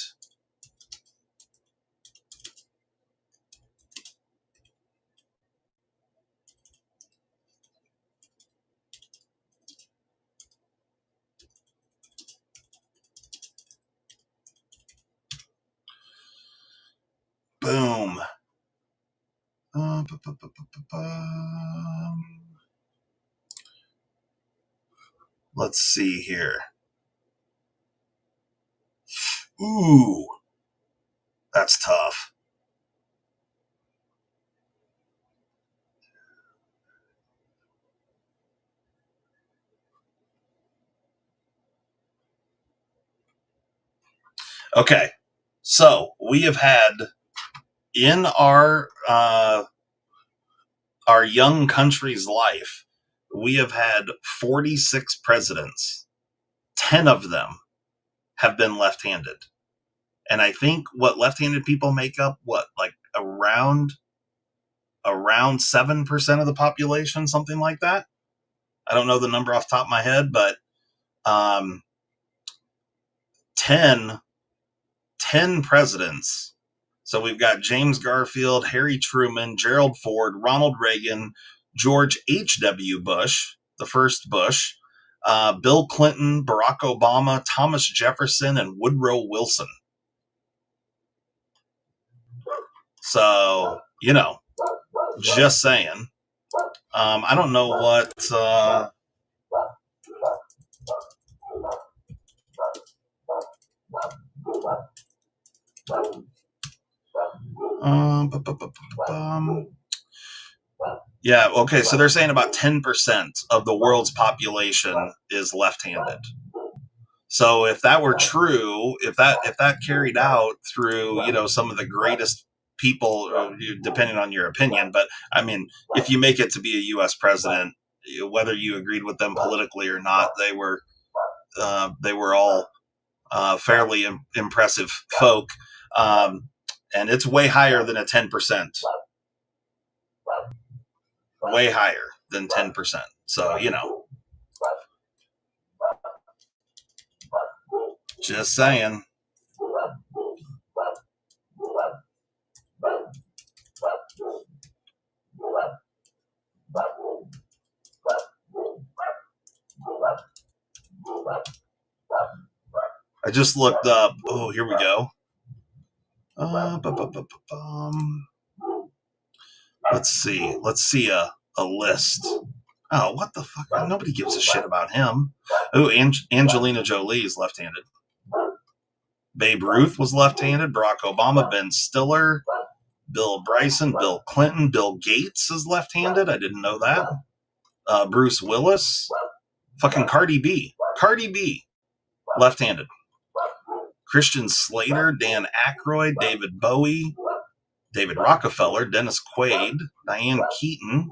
B: boom. Let's see here. Ooh, that's tough. Okay, so we have had in our young country's life, we have had 46 presidents. 10 of them have been left-handed. And I think what left-handed people make up, like around 7% of the population, something like that. I don't know the number off the top of my head, but 10 presidents. So we've got James Garfield, Harry Truman, Gerald Ford, Ronald Reagan, George H.W. Bush, the first Bush, Bill Clinton, Barack Obama, Thomas Jefferson, and Woodrow Wilson. So, just saying. I don't know what... Yeah, okay, so they're saying about 10% of the world's population is left-handed. So if that were true, if that carried out through, some of the greatest people, depending on your opinion, but I mean, if you make it to be a U.S. president, whether you agreed with them politically or not, they were all fairly impressive folk, and it's way higher than a 10%. Way higher than 10%. So, just saying. I just looked up. Oh, here we go. Let's see a list. Oh, what the fuck? Nobody gives a shit about him. Oh, Angelina Jolie is left-handed. Babe Ruth was left-handed. Barack Obama, Ben Stiller, Bill Bryson, Bill Clinton, Bill Gates is left-handed. I didn't know that. Bruce Willis. Fucking Cardi B, left-handed. Christian Slater, Dan Aykroyd, David Bowie, David Rockefeller, Dennis Quaid, Diane Keaton,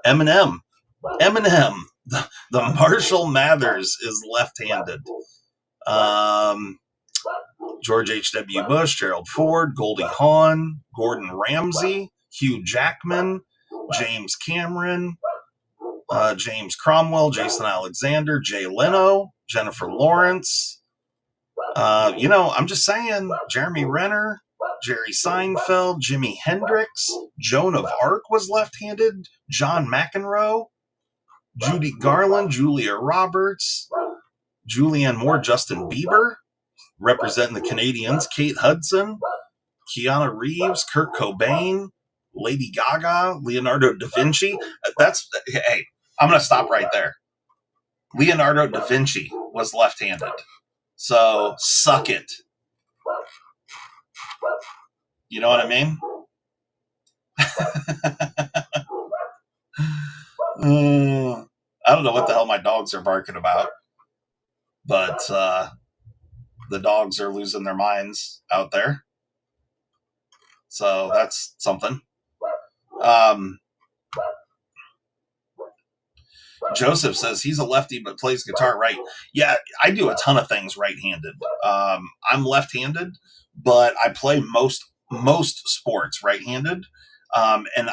B: Eminem. The Marshall Mathers is left-handed. George H.W. Bush, Gerald Ford, Goldie Hawn, Gordon Ramsay, Hugh Jackman, James Cameron, James Cromwell, Jason Alexander, Jay Leno, Jennifer Lawrence. I'm just saying, Jeremy Renner, Jerry Seinfeld, Jimi Hendrix, Joan of Arc was left-handed, John McEnroe, Judy Garland, Julia Roberts, Julianne Moore, Justin Bieber, representing the Canadians, Kate Hudson, Keanu Reeves, Kurt Cobain, Lady Gaga, Leonardo da Vinci. Hey, I'm going to stop right there. Leonardo da Vinci was left-handed. So, suck it. You know what I mean? I don't know what the hell my dogs are barking about, but the dogs are losing their minds out there. So that's something. Joseph says he's a lefty but plays guitar right. Yeah, I do a ton of things right-handed. I'm left-handed, but I play most sports right-handed. And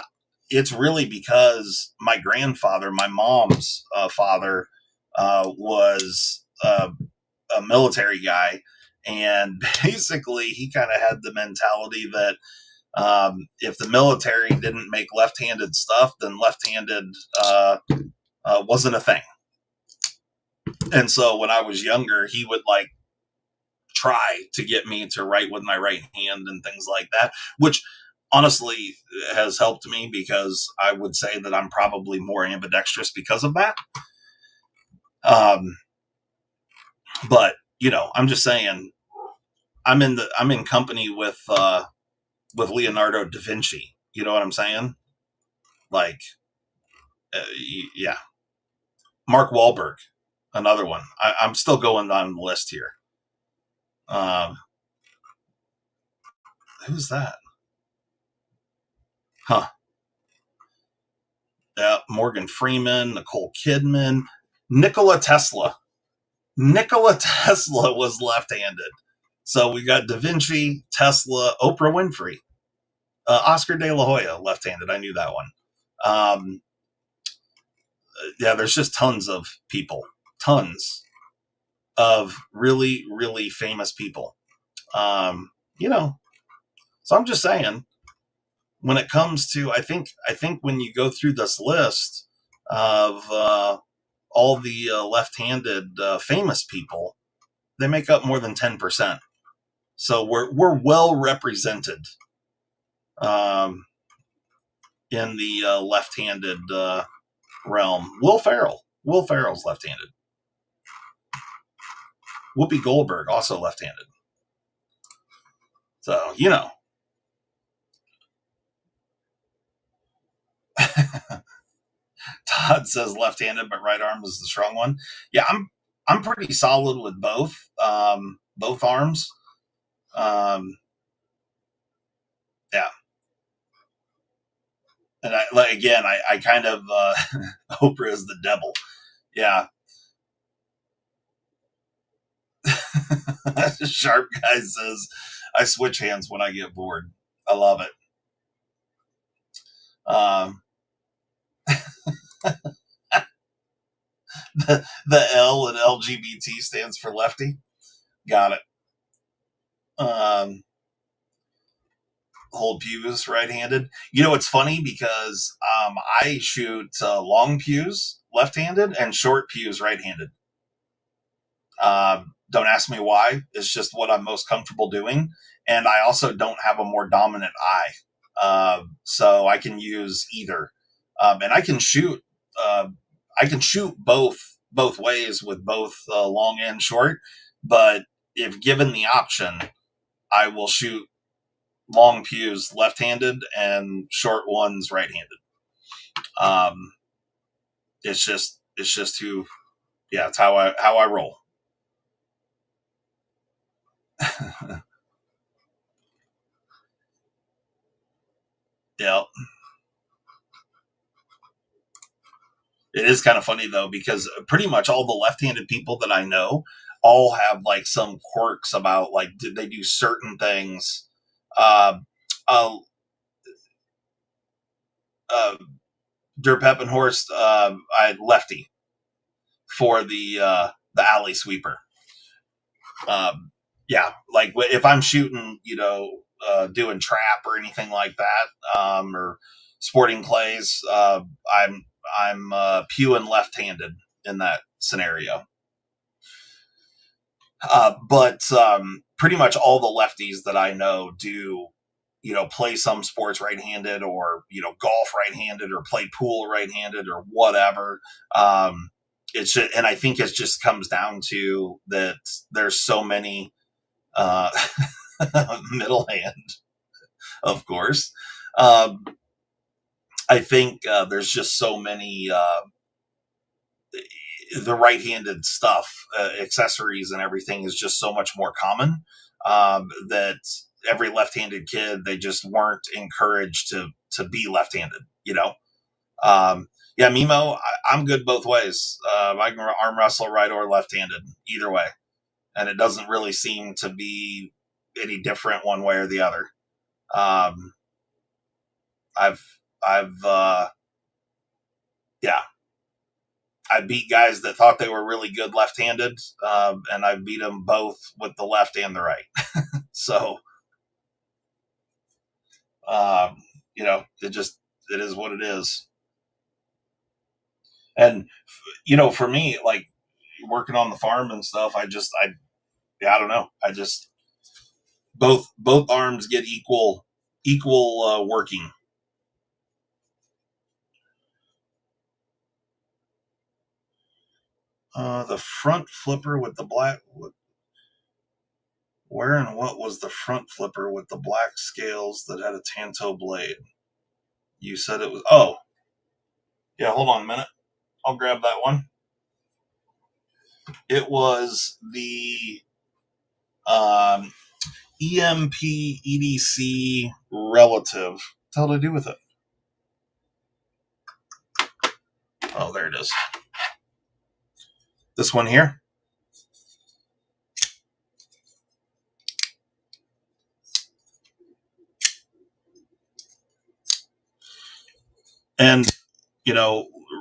B: it's really because my grandfather, my mom's father, was a military guy. And basically, he kind of had the mentality that if the military didn't make left-handed stuff, then left-handed wasn't a thing. And so when I was younger, he would like try to get me to write with my right hand and things like that, which honestly has helped me because I would say that I'm probably more ambidextrous because of that. But you know, I'm just saying, I'm in company with Leonardo da Vinci. You know what I'm saying? Like, yeah. Mark Wahlberg, another one. I'm still going on the list here. Who's that? Huh. Yeah, Morgan Freeman, Nicole Kidman, Nikola Tesla. Nikola Tesla was left-handed. So we got Da Vinci, Tesla, Oprah Winfrey, Oscar De La Hoya, left-handed. I knew that one. Yeah, there's just tons of people. Tons of really, really famous people. You know, so I'm just saying, when it comes to, I think when you go through this list of all the left-handed famous people, they make up more than 10%. So we're well represented in the left-handed realm. Will Ferrell's left-handed. Whoopi Goldberg, also left-handed. So, you know. Todd says left-handed, but right arm is the strong one. Yeah, I'm pretty solid with both arms. Yeah. And I kind of Oprah is the devil. Yeah. Sharp Guy says I switch hands when I get bored. I love it. The L in LGBT stands for lefty. Got it. Hold pews right-handed. You know, it's funny because I shoot long pews left-handed and short pews right-handed. Don't ask me why. It's just what I'm most comfortable doing. And I also don't have a more dominant eye. So I can use either. And I can shoot both ways with both long and short. But if given the option, I will shoot long pews left-handed and short ones right-handed. It's just who, yeah, it's how I roll. Yeah. It is kind of funny though, because pretty much all the left-handed people that I know all have like some quirks about like, did they do certain things? Der Peppenhorst, I lefty for the alley sweeper. Yeah, like if I'm shooting, you know, doing trap or anything like that, or sporting clays, I'm I'm pewing left-handed in that scenario. But pretty much all the lefties that I know do, play some sports right-handed, or, golf right-handed, or play pool right-handed, or whatever. It's just, and I think it just comes down to that there's so many middle hand, of course. I think there's just so many the right-handed stuff, accessories and everything is just so much more common, that every left-handed kid, they just weren't encouraged to be left-handed, yeah, Mimo, I'm good both ways. I can arm wrestle right or left-handed, either way, and it doesn't really seem to be any different one way or the other. I've yeah, I beat guys that thought they were really good left-handed, and I beat them both with the left and the right. So, it is what it is. And, for me, like working on the farm and stuff, I don't know. Both arms get equal working. The front flipper with the black. Where and what was the front flipper with the black scales that had a tanto blade? You said it was. Oh, yeah. Hold on a minute. I'll grab that one. It was the EMP EDC relative. What the hell did I do with it? Oh, there it is. This one here. And,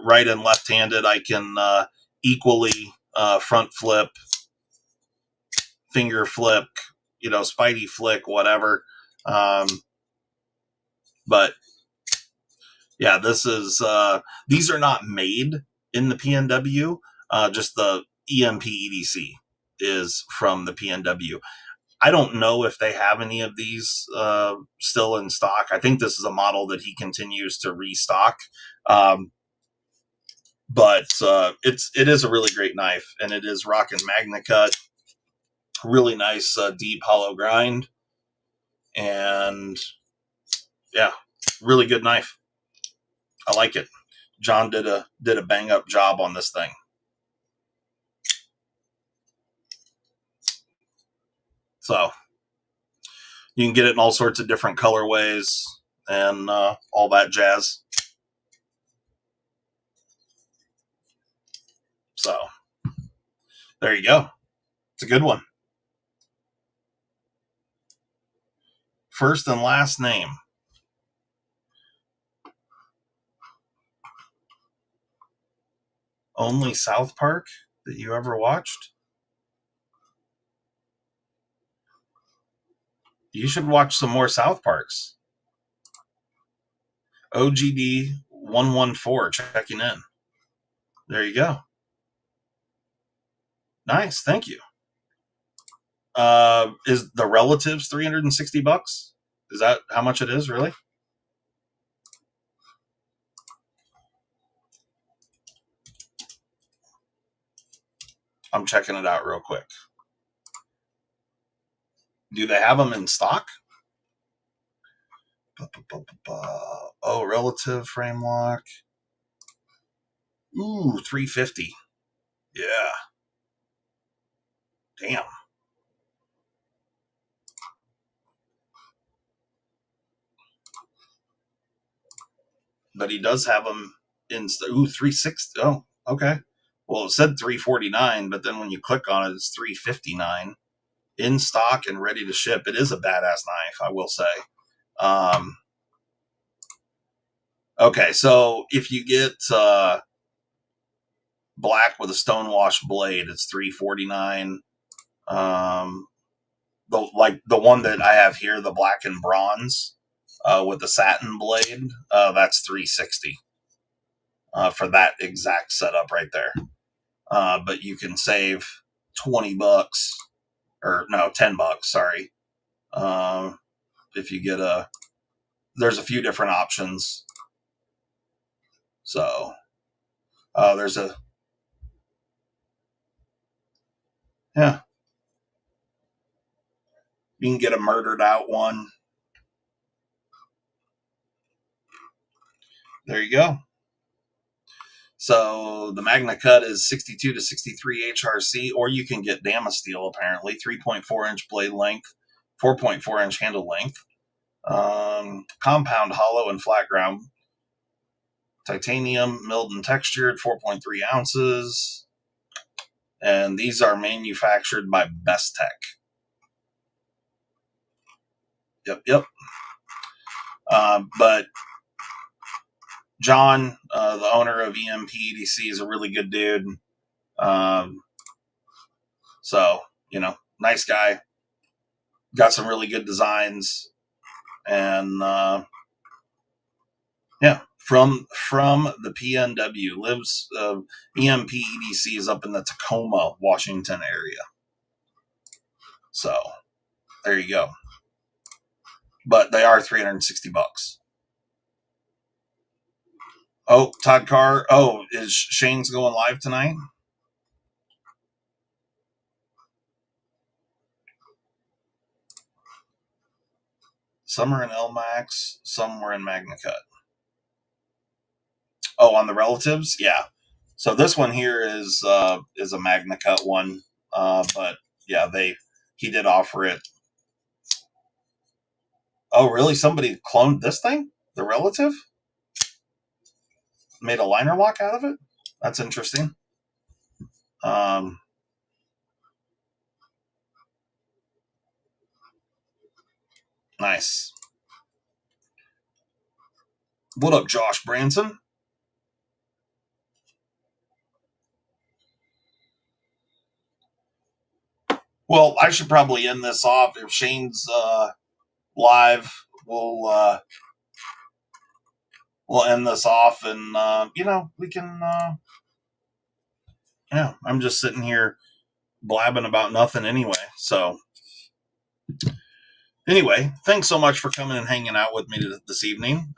B: right and left-handed, I can equally front flip, finger flip, Spidey flick, whatever. But yeah, these are not made in the PNW. Just the EMP EDC is from the PNW. I don't know if they have any of these still in stock. I think this is a model that he continues to restock. But it is a really great knife, and it is rocking Magna Cut. Really nice deep hollow grind, and yeah, really good knife. I like it. John did a bang up job on this thing. So you can get it in all sorts of different colorways and all that jazz. So there you go. It's a good one. First and last name. Only South Park that you ever watched? You should watch some more South Parks. OGD 114 checking in. There you go. Nice, thank you. Is the Relatives $360? Is that how much it is, really? I'm checking it out real quick. Do they have them in stock? Oh, Relative frame lock. Ooh, $350. Yeah. Damn. But he does have them in. Ooh, $360. Oh, okay. Well, it said $349, but then when you click on it, it's $359 in stock and ready to ship. It is a badass knife, I will say. Okay, so if you get black with a stonewash blade, it's $349. The one that I have here, the black and bronze with the satin blade, that's $360. for that exact setup right there. But you can save $20 or no, $10, sorry. If you get there's a few different options. So, there's yeah, you can get a murdered out one. There you go. So the Magna Cut is 62 to 63 HRC, or you can get Damasteel, apparently, 3.4 inch blade length, 4.4 inch handle length, compound hollow and flat ground, titanium milled and textured, 4.3 ounces, and these are manufactured by Best Tech. Yep. But John, the owner of EMP EDC, is a really good dude. So, nice guy. Got some really good designs. And, from the PNW, lives, EMP EDC is up in the Tacoma, Washington area. So, there you go. But they are $360. Oh, Todd Carr. Oh, is Shane's going live tonight? Some are in LMAX, some were in Magna Cut. Oh, on the relatives? Yeah. So this one here is a Magna Cut one. But yeah, he did offer it. Oh, really? Somebody cloned this thing? The relative? Made a liner lock out of it? That's interesting. Nice. What up, Josh Branson? Well, I should probably end this off. If Shane's live, we'll end this off, and we can. I'm just sitting here blabbing about nothing anyway. So anyway, thanks so much for coming and hanging out with me this evening.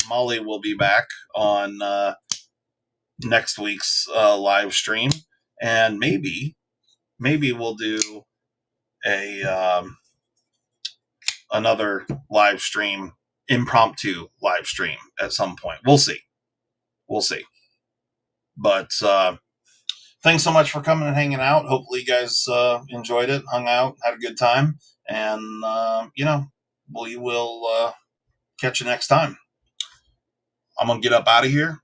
B: Molly will be back on next week's live stream, and maybe we'll do a another live stream, impromptu live stream at some point. We'll see. But thanks so much for coming and hanging out. Hopefully you guys enjoyed it, hung out, had a good time, and we will catch you next time. I'm gonna get up out of here.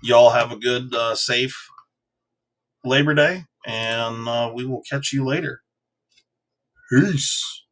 B: Y'all have a good, safe Labor Day, and we will catch you later. Peace.